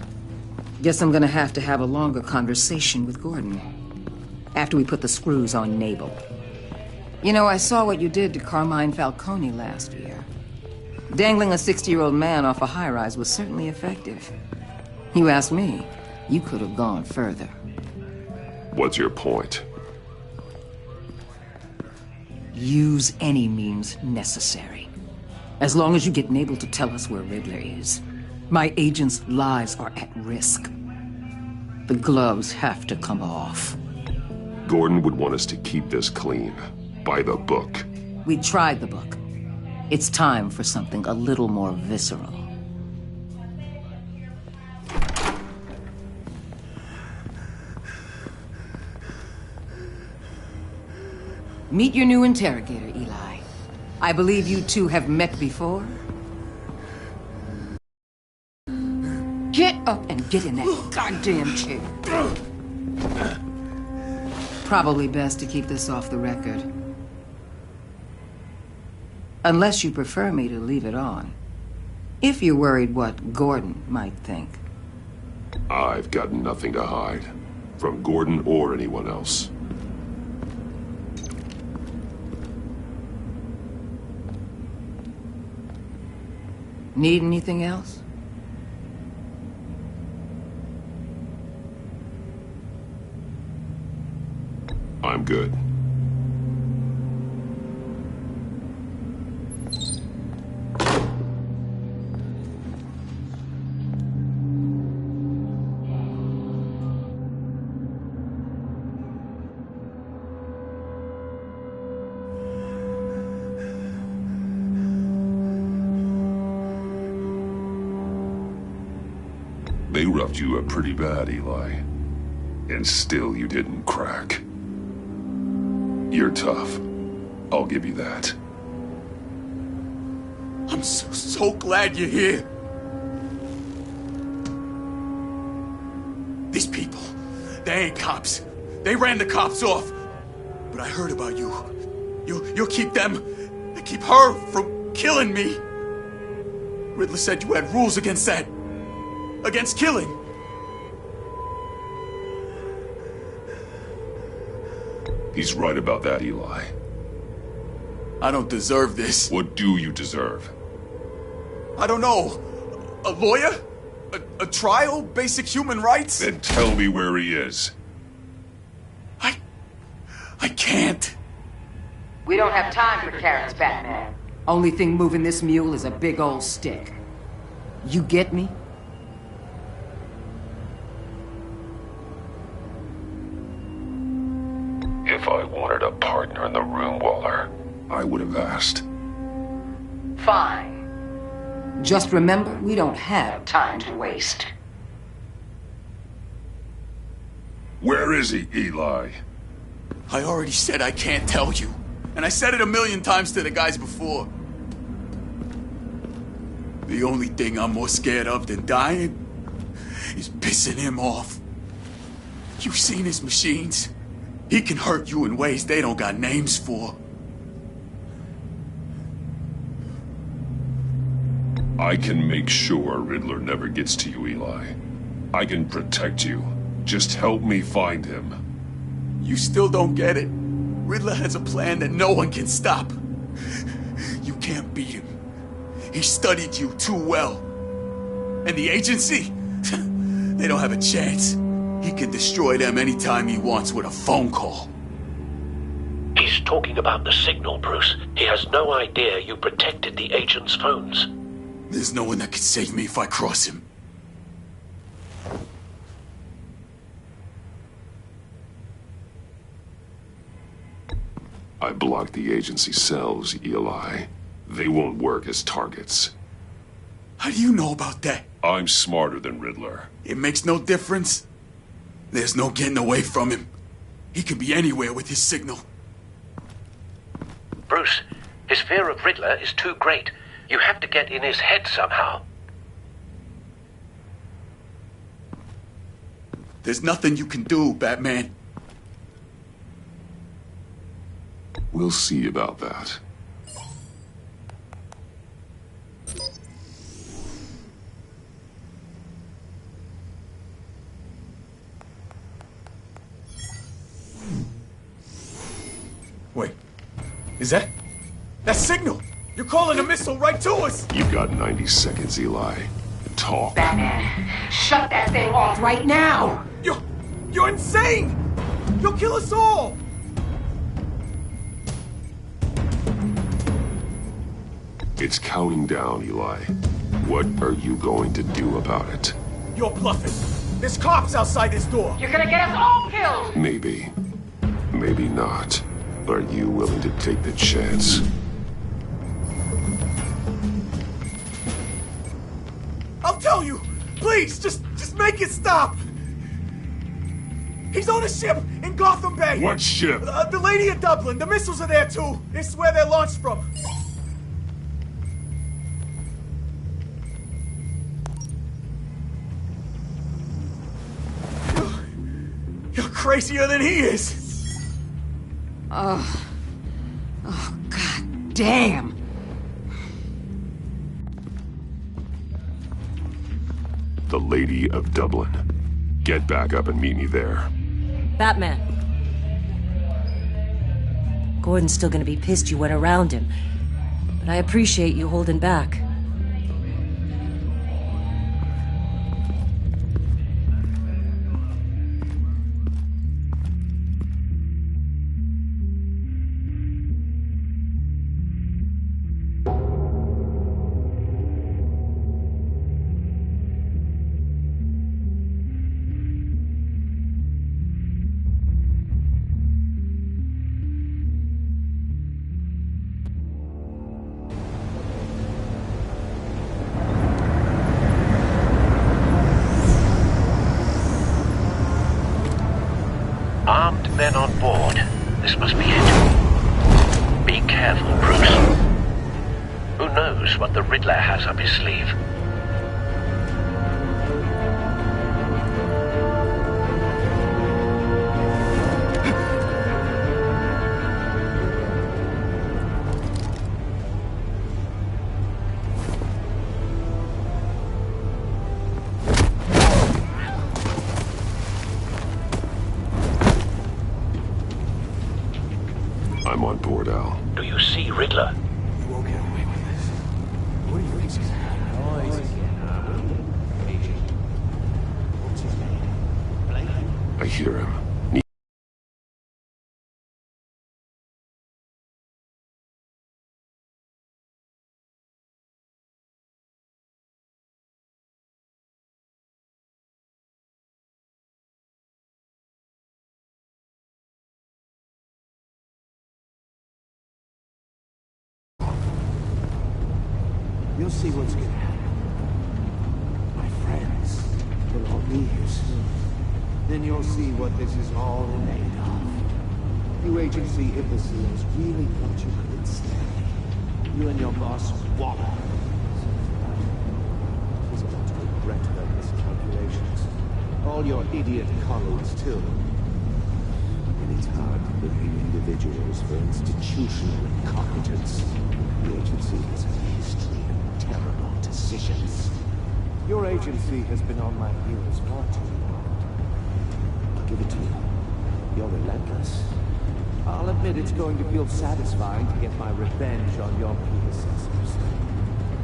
Guess I'm gonna have to have a longer conversation with Gordon. After we put the screws on Nabel. You know, I saw what you did to Carmine Falcone last year. Dangling a 60-year-old man off a high-rise was certainly effective. You ask me, you could have gone further. What's your point? Use any means necessary. As long as you get Nabel to tell us where Riddler is. My agents' lives are at risk. The gloves have to come off. Gordon would want us to keep this clean. By the book. We tried the book. It's time for something a little more visceral. Meet your new interrogator, Eli. I believe you two have met before. Get up and get in that goddamn chair. Probably best to keep this off the record. Unless you prefer me to leave it on. If you're worried what Gordon might think. I've got nothing to hide. From Gordon or anyone else. Need anything else? I'm good. They roughed you up pretty bad, Eli. And still you didn't crack. You're tough. I'll give you that. I'm so glad you're here. These people, they ain't cops. They ran the cops off. But I heard about you. You'll keep them, keep her from killing me. Riddler said you had rules against that. Against killing. He's right about that, Eli. I don't deserve this. What do you deserve? I don't know. A lawyer? A trial? Basic human rights? Then tell me where he is. I can't. We don't have time for carrots, Batman. Only thing moving this mule is a big old stick. You get me? If I wanted a partner in the room, Waller, I would have asked. Fine. Just remember, we don't have time to waste. Where is he, Eli? I already said I can't tell you. And I said it 1,000,000 times to the guys before. The only thing I'm more scared of than dying is pissing him off. You've seen his machines. He can hurt you in ways they don't got names for. I can make sure Riddler never gets to you, Eli. I can protect you. Just help me find him. You still don't get it. Riddler has a plan that no one can stop. You can't beat him. He studied you too well. And the agency? They don't have a chance. He can destroy them anytime he wants with a phone call. He's talking about the signal, Bruce. He has no idea you protected the agent's phones. There's no one that can save me if I cross him. I blocked the agency cells, Eli. They won't work as targets. How do you know about that? I'm smarter than Riddler. It makes no difference. There's no getting away from him. He can be anywhere with his signal. Bruce, his fear of Riddler is too great. You have to get in his head somehow. There's nothing you can do, Batman. We'll see about that. Wait, is that signal? You're calling a missile right to us! You've got 90 seconds, Eli. Talk. Batman, shut that thing off right now! You're insane! You'll kill us all! It's counting down, Eli. What are you going to do about it? You're bluffing. There's cops outside this door. You're gonna get us all killed! Maybe. Maybe not. Are you willing to take the chance? I'll tell you! Please, just make it stop! He's on a ship in Gotham Bay! What ship? The Lady of Dublin. The missiles are there, too. This is where they're launched from. You're crazier than he is! Oh, God damn! The Lady of Dublin. Get back up and meet me there. Batman. Gordon's still gonna be pissed you went around him, but I appreciate you holding back. Armed men on board. This must be it. Be careful, Bruce. Who knows what the Riddler has up his sleeve? I'm on board, Al. Do you see Riddler? You won't get away with this. What are you thinking? I hear him. You'll see what's gonna happen. My friends will all be here soon. Then you'll see what this is all made of. You agency imbeciles really thought you could stand. You and your boss, Waller. He's about to regret their miscalculations. All your idiot colleagues, too. And it's hard to blame individuals for institutional incompetence. The agency has a history of terrible decisions. Your agency has been on my heels far too long. I'll give it to you. You're relentless. I'll admit it's going to feel satisfying to get my revenge on your predecessors.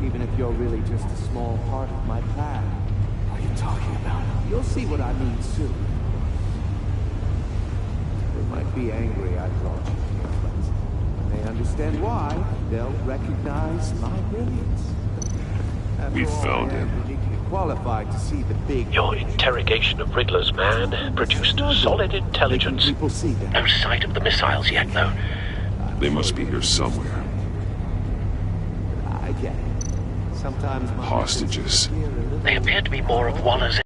Even if you're really just a small part of my plan. What are you talking about? You'll see what I mean soon. They might be angry I brought you here, but when they understand why, they'll recognize my brilliance. We found him. Qualified to see the big... Your interrogation of Riddler's man produced solid intelligence. No sight of the missiles yet, though. They must be here somewhere. I get it. Sometimes my... Hostages. They appear to be more of Waller's...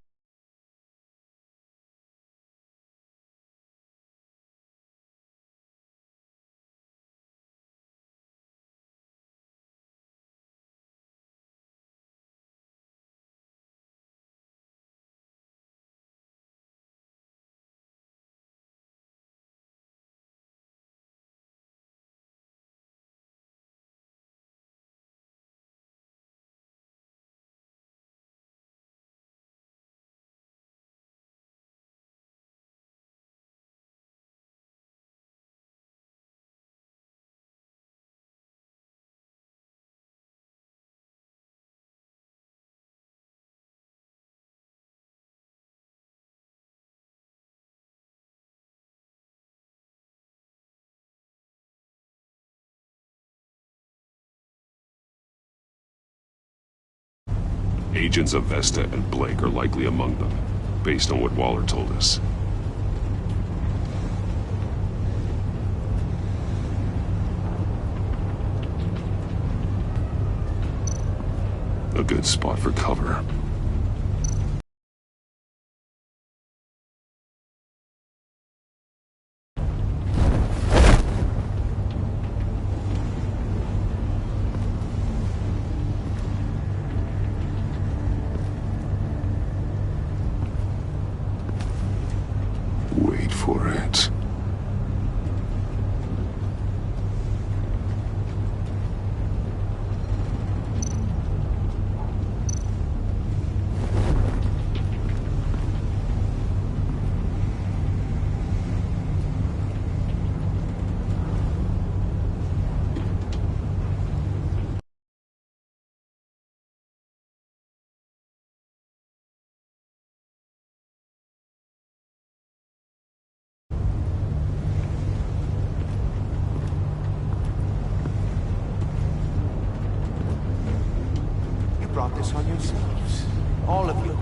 Agents of Vesta and Blake are likely among them, based on what Waller told us. A good spot for cover. Wait for it. Brought this on yourselves. All of you.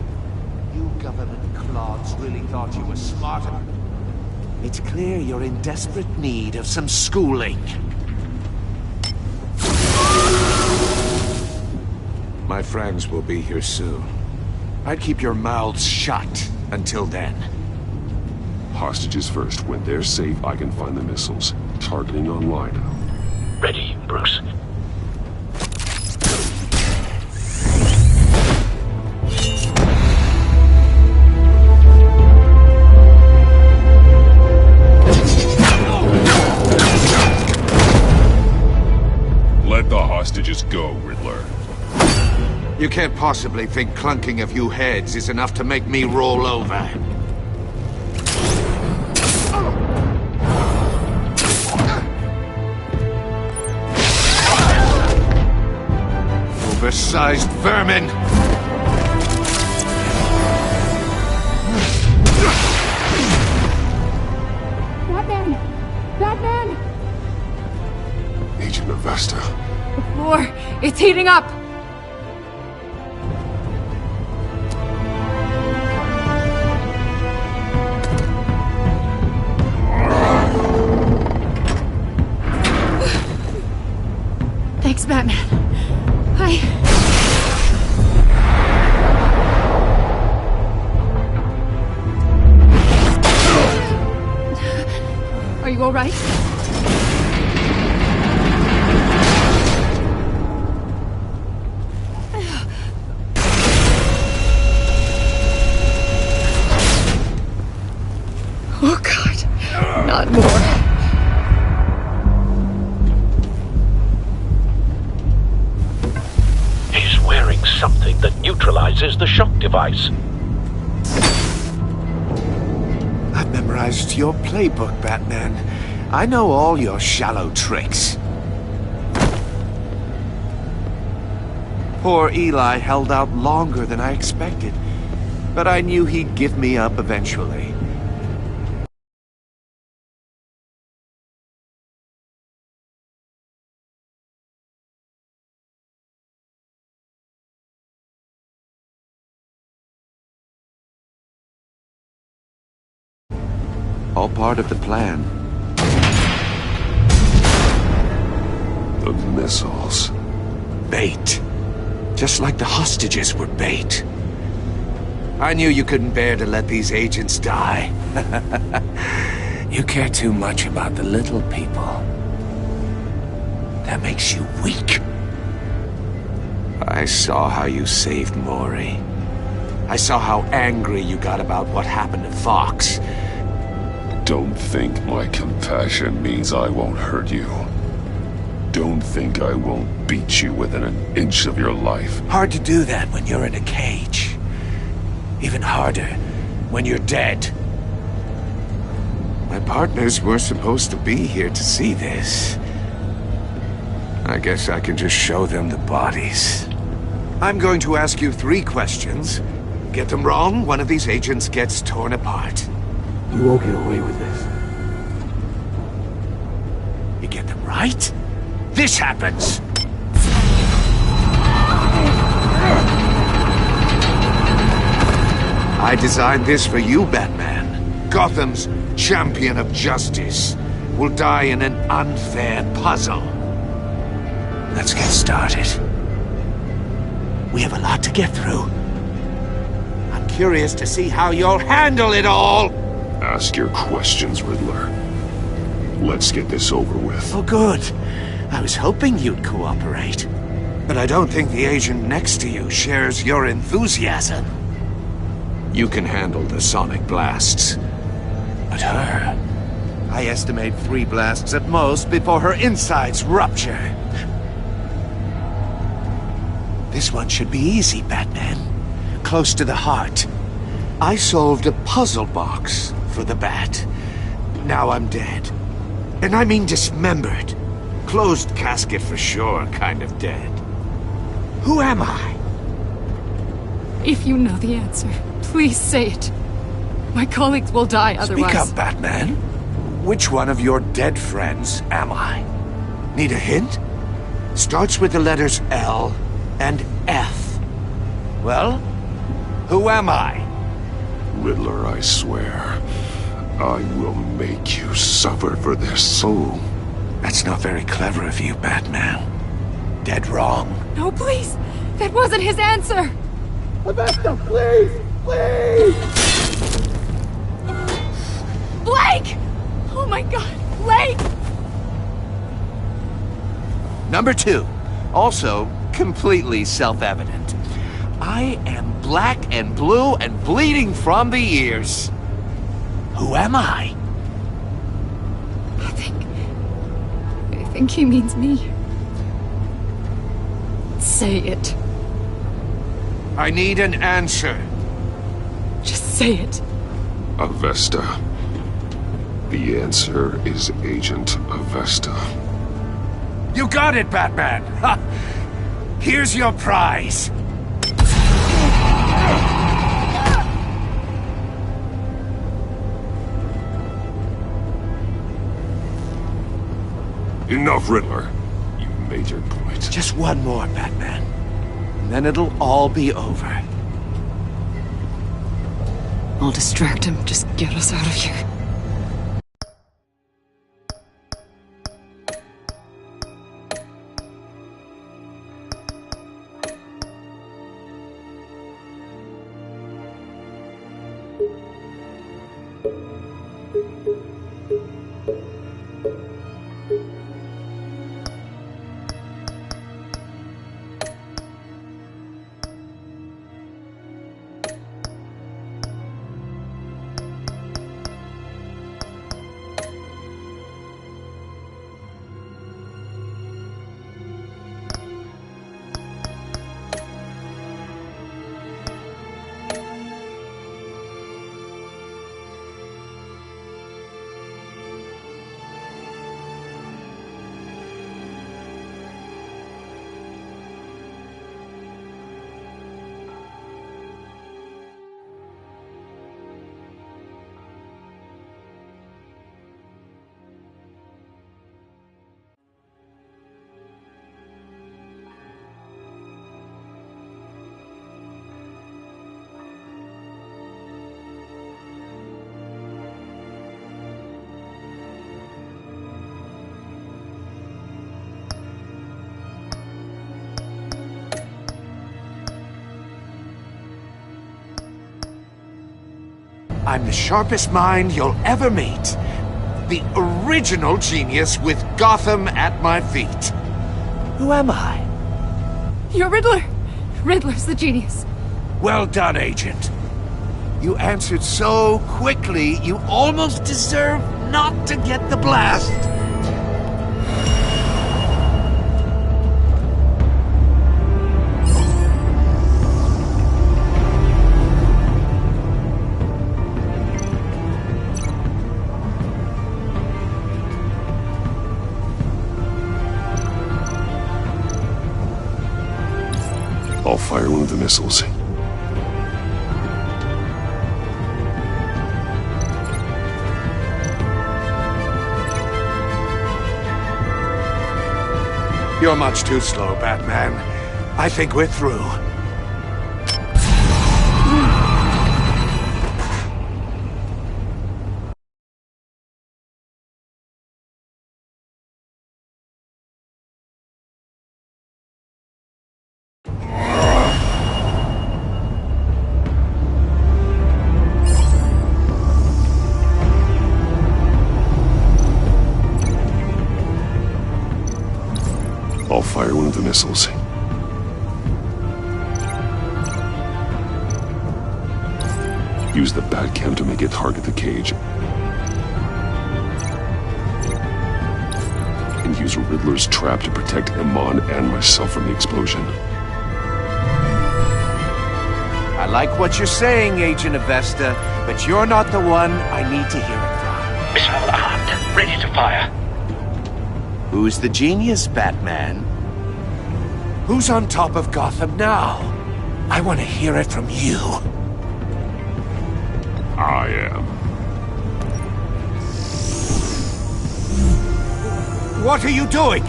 You government clods really thought you were smarter. It's clear you're in desperate need of some schooling. My friends will be here soon. I'd keep your mouths shut until then. Hostages first. When they're safe, I can find the missiles. Targeting online. Ready, Bruce. Let the hostages go, Riddler. You can't possibly think clunking a few heads is enough to make me roll over. Oversized vermin! Batman! Batman! Agent of Vesta. The floor, it's heating up! Thanks, Batman. Are you all right? Oh, God. Not more. He's wearing something that neutralizes neutralizes the shock device. I've memorized your playbook, Batman. I know all your shallow tricks. Poor Eli held out longer than I expected, but I knew he'd give me up eventually. All part of the plan. The missiles. Bait. Just like the hostages were bait. I knew you couldn't bear to let these agents die. You care too much about the little people. That makes you weak. I saw how you saved Maury. I saw how angry you got about what happened to Fox. Don't think my compassion means I won't hurt you. Don't think I won't beat you within an inch of your life. Hard to do that when you're in a cage. Even harder when you're dead. My partners were supposed to be here to see this. I guess I can just show them the bodies. I'm going to ask you 3 questions. Get them wrong, one of these agents gets torn apart. You won't get away with this. You get them right, this happens! I designed this for you, Batman. Gotham's champion of justice will die in an unfair puzzle. Let's get started. We have a lot to get through. I'm curious to see how you'll handle it all! Ask your questions, Riddler. Let's get this over with. Oh, good. I was hoping you'd cooperate. But I don't think the agent next to you shares your enthusiasm. You can handle the sonic blasts. But her... I estimate 3 blasts at most before her insides rupture. This one should be easy, Batman. Close to the heart. I solved a puzzle box for the Bat. Now I'm dead. And I mean dismembered. Closed casket for sure, kind of dead. Who am I? If you know the answer, please say it. My colleagues will die otherwise. Speak up, Batman. Which one of your dead friends am I? Need a hint? Starts with the letters L and F. Well, who am I? Riddler, I swear. I will make you suffer for this. Oh, that's not very clever of you, Batman. Dead wrong. No, please! That wasn't his answer! Avesta, please! Please! Blake! Oh my god, Blake! Number 2. Also, completely self-evident. I am black and blue and bleeding from the ears. Who am I? I think he means me. Say it. I need an answer. Just say it. Avesta. The answer is Agent Avesta. You got it, Batman! Ha! Here's your prize. Enough, Riddler. You made your point. Just one more, Batman. And then it'll all be over. I'll distract him. Just get us out of here. I'm the sharpest mind you'll ever meet. The original genius with Gotham at my feet. Who am I? You're Riddler. Riddler's the genius. Well done, Agent. You answered so quickly, you almost deserve not to get the blast. I'll fire one of the missiles. You're much too slow, Batman. I think we're through. I'll fire one of the missiles. Use the Batcam to make it target the cage. And use a Riddler's trap to protect Iman and myself from the explosion. I like what you're saying, Agent Avesta, but you're not the one I need to hear it from. Missile armed, ready to fire. Who's the genius, Batman? Who's on top of Gotham now? I want to hear it from you. I am. What are you doing?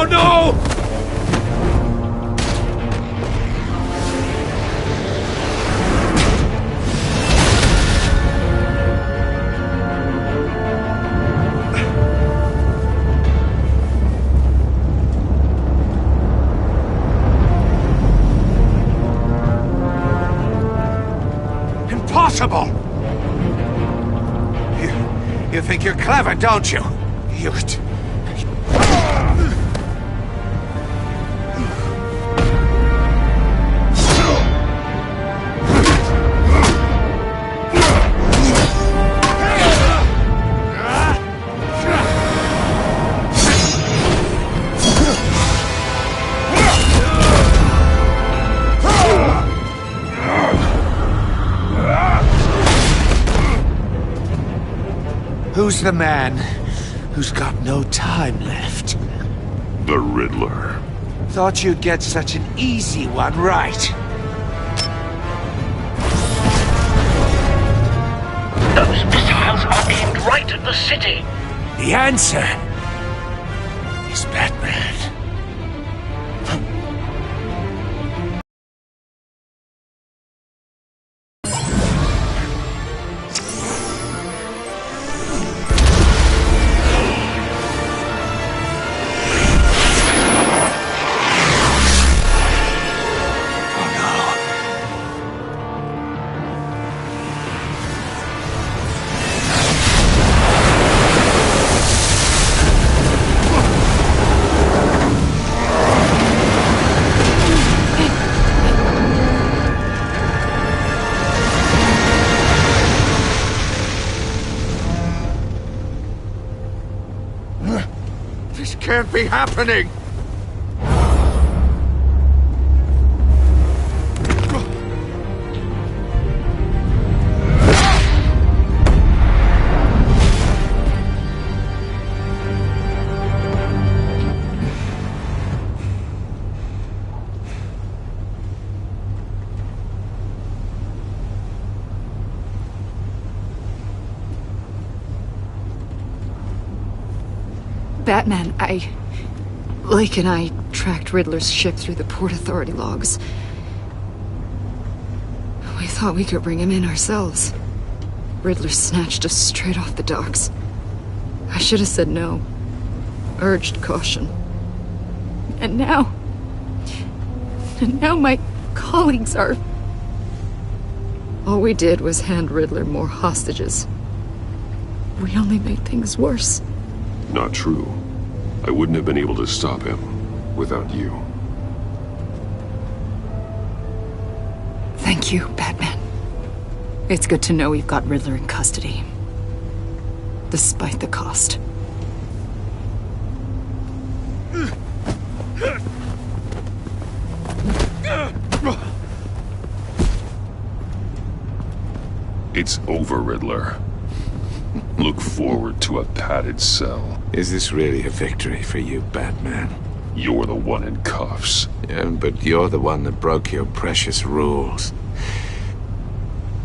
No! Impossible! You think you're clever, don't you? You... Who's the man who's got no time left? The Riddler. Thought you'd get such an easy one right. Those missiles are aimed right at the city. The answer is Batman. This can't be happening! Batman, Blake and I tracked Riddler's ship through the Port Authority logs. We thought we could bring him in ourselves. Riddler snatched us straight off the docks. I should have said no. Urged caution. And now my colleagues are... All we did was hand Riddler more hostages. We only made things worse. Not true. I wouldn't have been able to stop him without you. Thank you, Batman. It's good to know we've got Riddler in custody. Despite the cost. It's over, Riddler. Look forward to a padded cell. Is this really a victory for you, Batman? You're the one in cuffs. Yeah, but you're the one that broke your precious rules.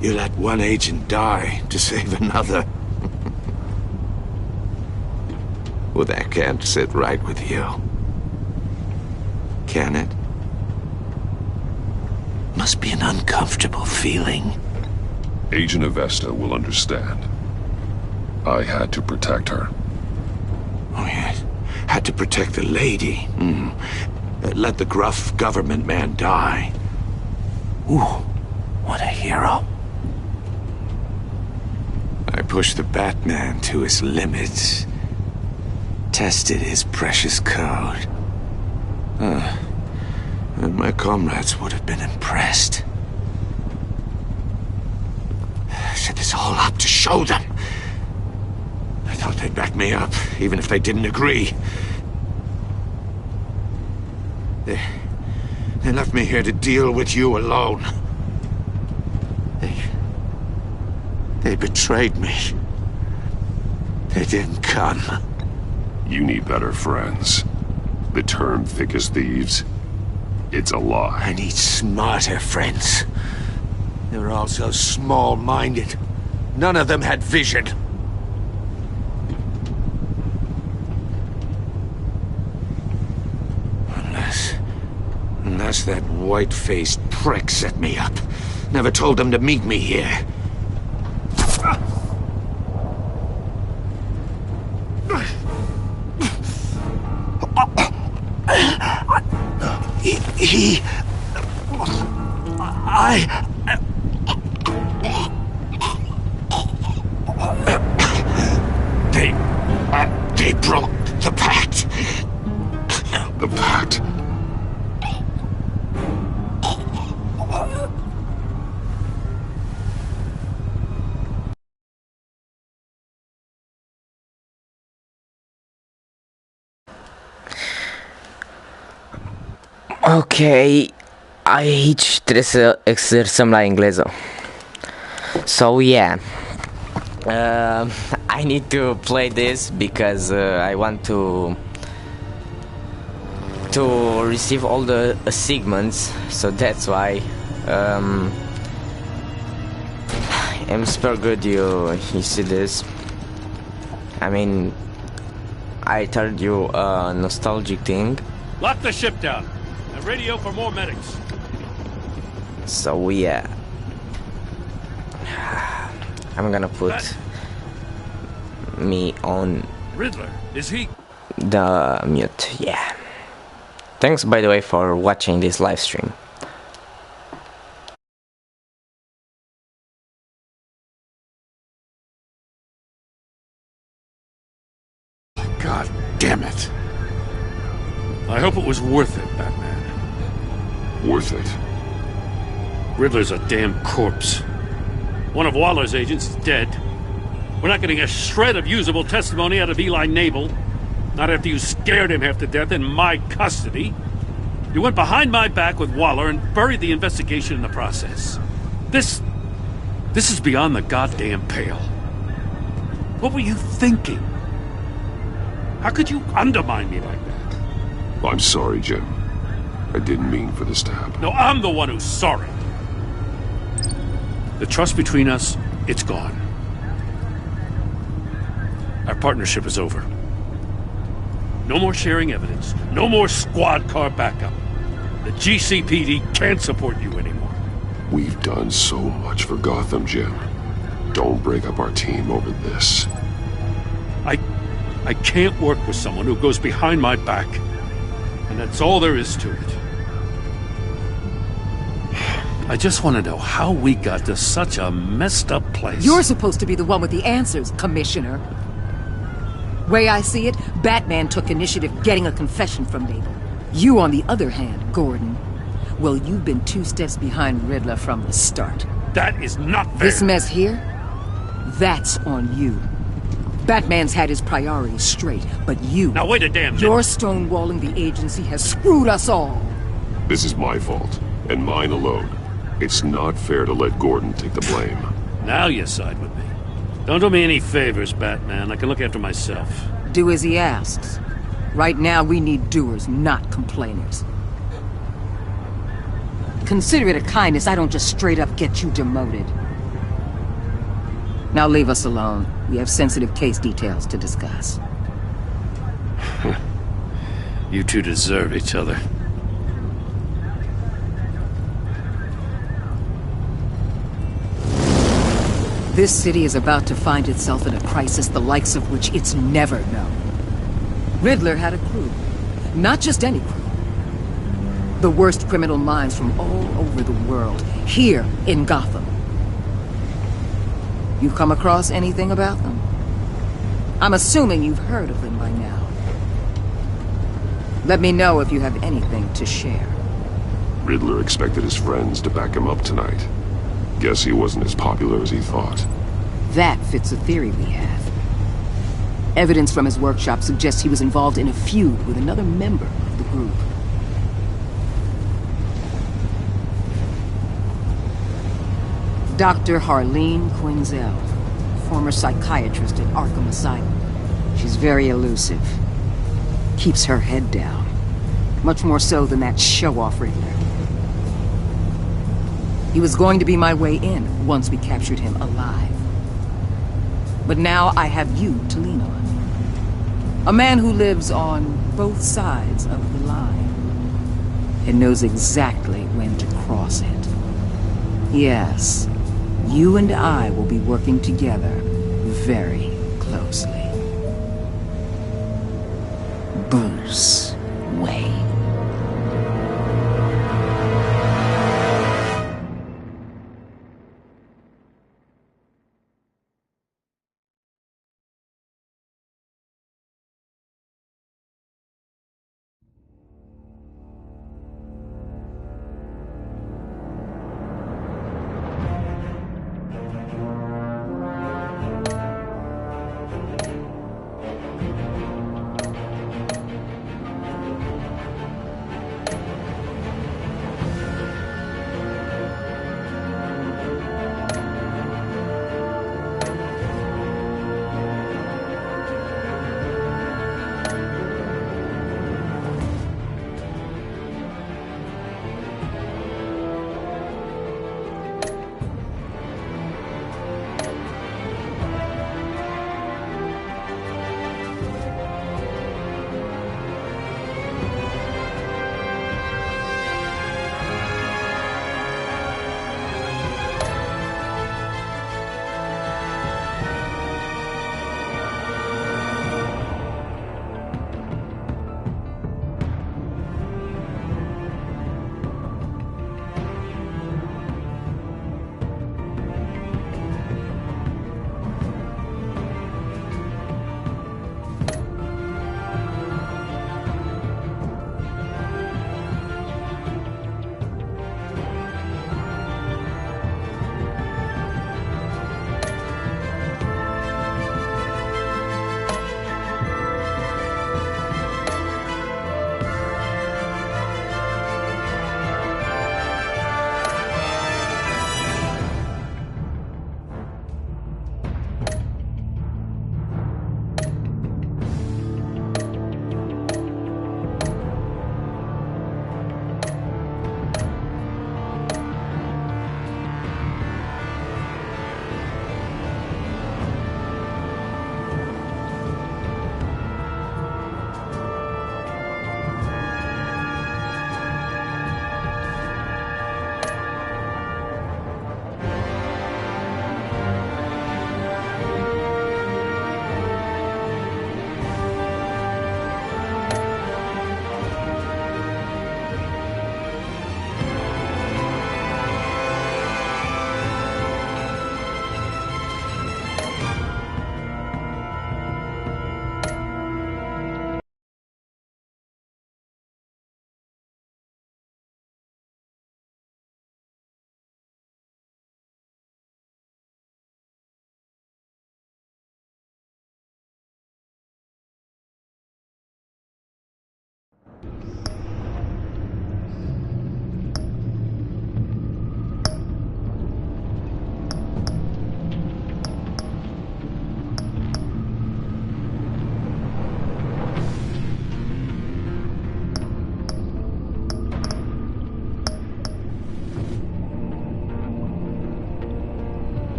You let one agent die to save another. Well, that can't sit right with you. Can it? Must be an uncomfortable feeling. Agent Avesta will understand. I had to protect her. Oh, yes. Had to protect the lady. Let the gruff government man die. Ooh, what a hero. I pushed the Batman to his limits. Tested his precious code. And my comrades would have been impressed. I set this all up to show them. I thought they'd back me up, even if they didn't agree. They left me here to deal with you alone. They betrayed me. They didn't come. You need better friends. The term thick as thieves, it's a lie. I need smarter friends. They were all so small-minded. None of them had vision. Unless that white-faced prick set me up. Never told them to meet me here. They broke the pact. The pact? Ok, aici trebuie să exersăm la engleză. So yeah, I need to play this because I want to receive all the achievements. So that's why I'm super good. You see this? I mean, I told you a nostalgic thing. Lock the ship down. And radio for more medics. So yeah, I'm gonna put me on Riddler, is he? The mute, yeah. Thanks, by the way, for watching this live stream. God damn it. I hope it was worth it, Batman. Worth it? Riddler's a damn corpse. One of Waller's agents is dead. We're not getting a shred of usable testimony out of Eli Nabel. Not after you scared him half to death in my custody. You went behind my back with Waller and buried the investigation in the process. This is beyond the goddamn pale. What were you thinking? How could you undermine me like that? I'm sorry, Jim. I didn't mean for this to happen. No, I'm the one who's sorry. The trust between us, it's gone. Our partnership is over. No more sharing evidence. No more squad car backup. The GCPD can't support you anymore. We've done so much for Gotham, Jim. Don't break up our team over this. I can't work with someone who goes behind my back. And that's all there is to it. I just want to know how we got to such a messed up place. You're supposed to be the one with the answers, Commissioner. Way I see it, Batman took initiative getting a confession from Mabel. You, on the other hand, Gordon, well, you've been 2 steps behind Riddler from the start. That is not fair. This mess here, that's on you. Batman's had his priorities straight, but you... Now wait a damn minute. Your stonewalling the agency has screwed us all. This is my fault, and mine alone. It's not fair to let Gordon take the blame. Now you side with me. Don't do me any favors, Batman. I can look after myself. Do as he asks. Right now, we need doers, not complainers. Consider it a kindness I don't just straight up get you demoted. Now leave us alone. We have sensitive case details to discuss. You two deserve each other. This city is about to find itself in a crisis the likes of which it's never known. Riddler had a crew. Not just any crew. The worst criminal minds from all over the world, here in Gotham. You've come across anything about them? I'm assuming you've heard of them by now. Let me know if you have anything to share. Riddler expected his friends to back him up tonight. Guess he wasn't as popular as he thought. That fits a theory we have. Evidence from his workshop suggests he was involved in a feud with another member of the group. Dr. Harleen Quinzel, former psychiatrist at Arkham Asylum. She's very elusive. Keeps her head down. Much more so than that show-off Riddler. He was going to be my way in once we captured him alive. But now I have you to lean on. A man who lives on both sides of the line and knows exactly when to cross it. Yes, you and I will be working together very closely. Bruce Wayne.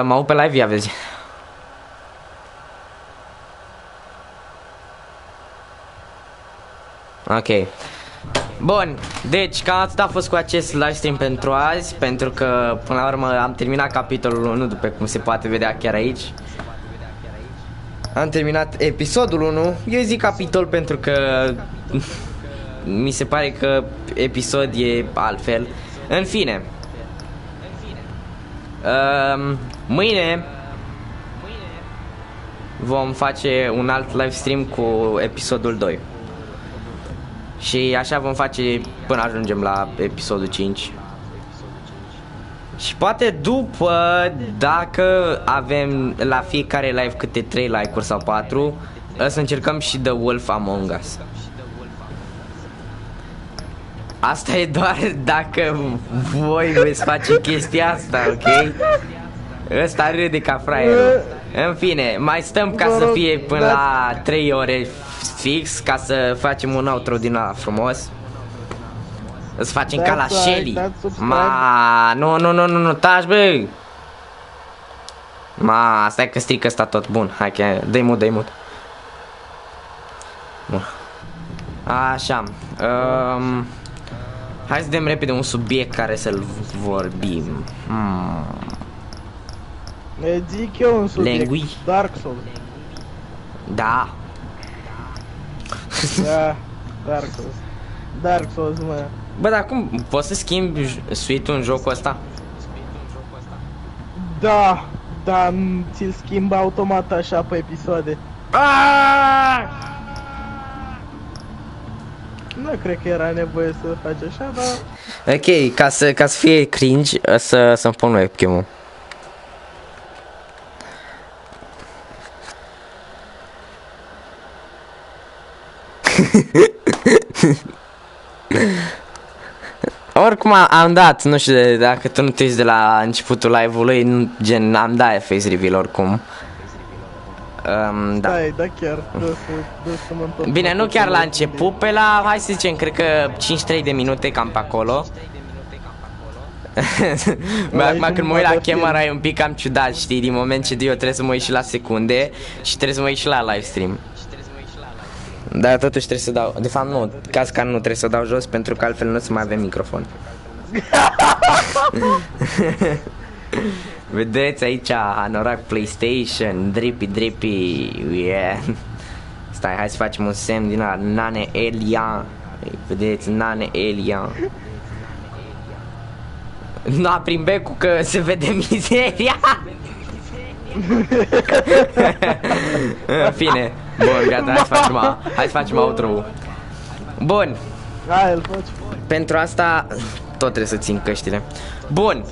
Mă uit pe live, ia vezi. Ok. Bun, deci cam atât a fost cu acest livestream pentru azi, pentru că până la urmă am terminat capitolul 1, după cum se poate vedea chiar aici. Am terminat episodul 1, eu zic capitol pentru că mi se pare că episod e altfel. În fine, mâine vom face un alt livestream cu episodul 2. Și așa vom face până ajungem la episodul 5. Și poate după, dacă avem la fiecare live câte 3 like-uri sau 4, să încercăm și The Wolf Among Us. Asta e doar dacă voi veți face chestia asta, ok? Ăsta râde ca fraierul. În fine, mai stăm ca să fie până la 3 ore fix, ca să facem un outro din ăla frumos. Să facem ca la Shelly. Ma, nu, taci, bă. Ma, stai că strică ăsta tot. Bun, hai că dă-i mut. Bun. Așa. Hai să dăm repede un subiect care să-l vorbim. Zic eu un subiect. Dark Souls. Da. Da, Dark Souls, mă. Bă, dar cum poți să schimbi suite-ul în jocul ăsta? Da, dar ți-l schimb automat așa pe episoade. Nu cred că era nevoie să faci așa, dar... Ok, ca să fie cringe, să-mi pun webcam-ul. Oricum am dat, nu știu dacă tu nu te uiți de la începutul live-ului, gen am dat face reveal oricum. Da. Da, chiar, să mă întorc. Bine, nu chiar la început, pe la, hai să zicem, cred că 5-3 de minute cam pe acolo. Acum când mă uit la camera e un pic cam ciudat, știi, din moment ce eu trebuie să mă uit și la secunde și trebuie să mă uit și la livestream. Dar totuși trebuie să dau, de fapt nu, caz că nu trebuie să dau jos pentru că altfel nu o să mai avem microfon. Vedeți aici, anorac PlayStation, drippy, yeah. Stai, hai să facem un semn din ala, Nane Elian. Vedeți, Nane Elian. Nu prin becul că se vede mizeria. În fine, bun, gata, hai să facem outro. Bun. Hai, îl faci. Pentru asta tot trebuie să țin căștile. Bun.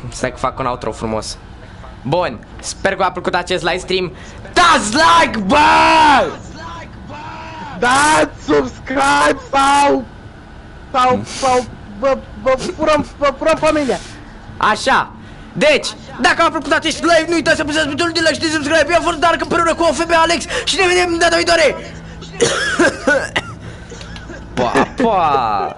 Stai că fac un outro frumos. Bun, sper că v-a plăcut acest livestream. Dați like, bă! Dați subscribe sau vă furăm familia. Așa. Deci, dacă v-a plăcut acest live, nu uitați să apăsați butonul de like și de subscribe. Eu am fost Dark împreună cu OFB Alex și ne vedem data viitoare. Pa, pa!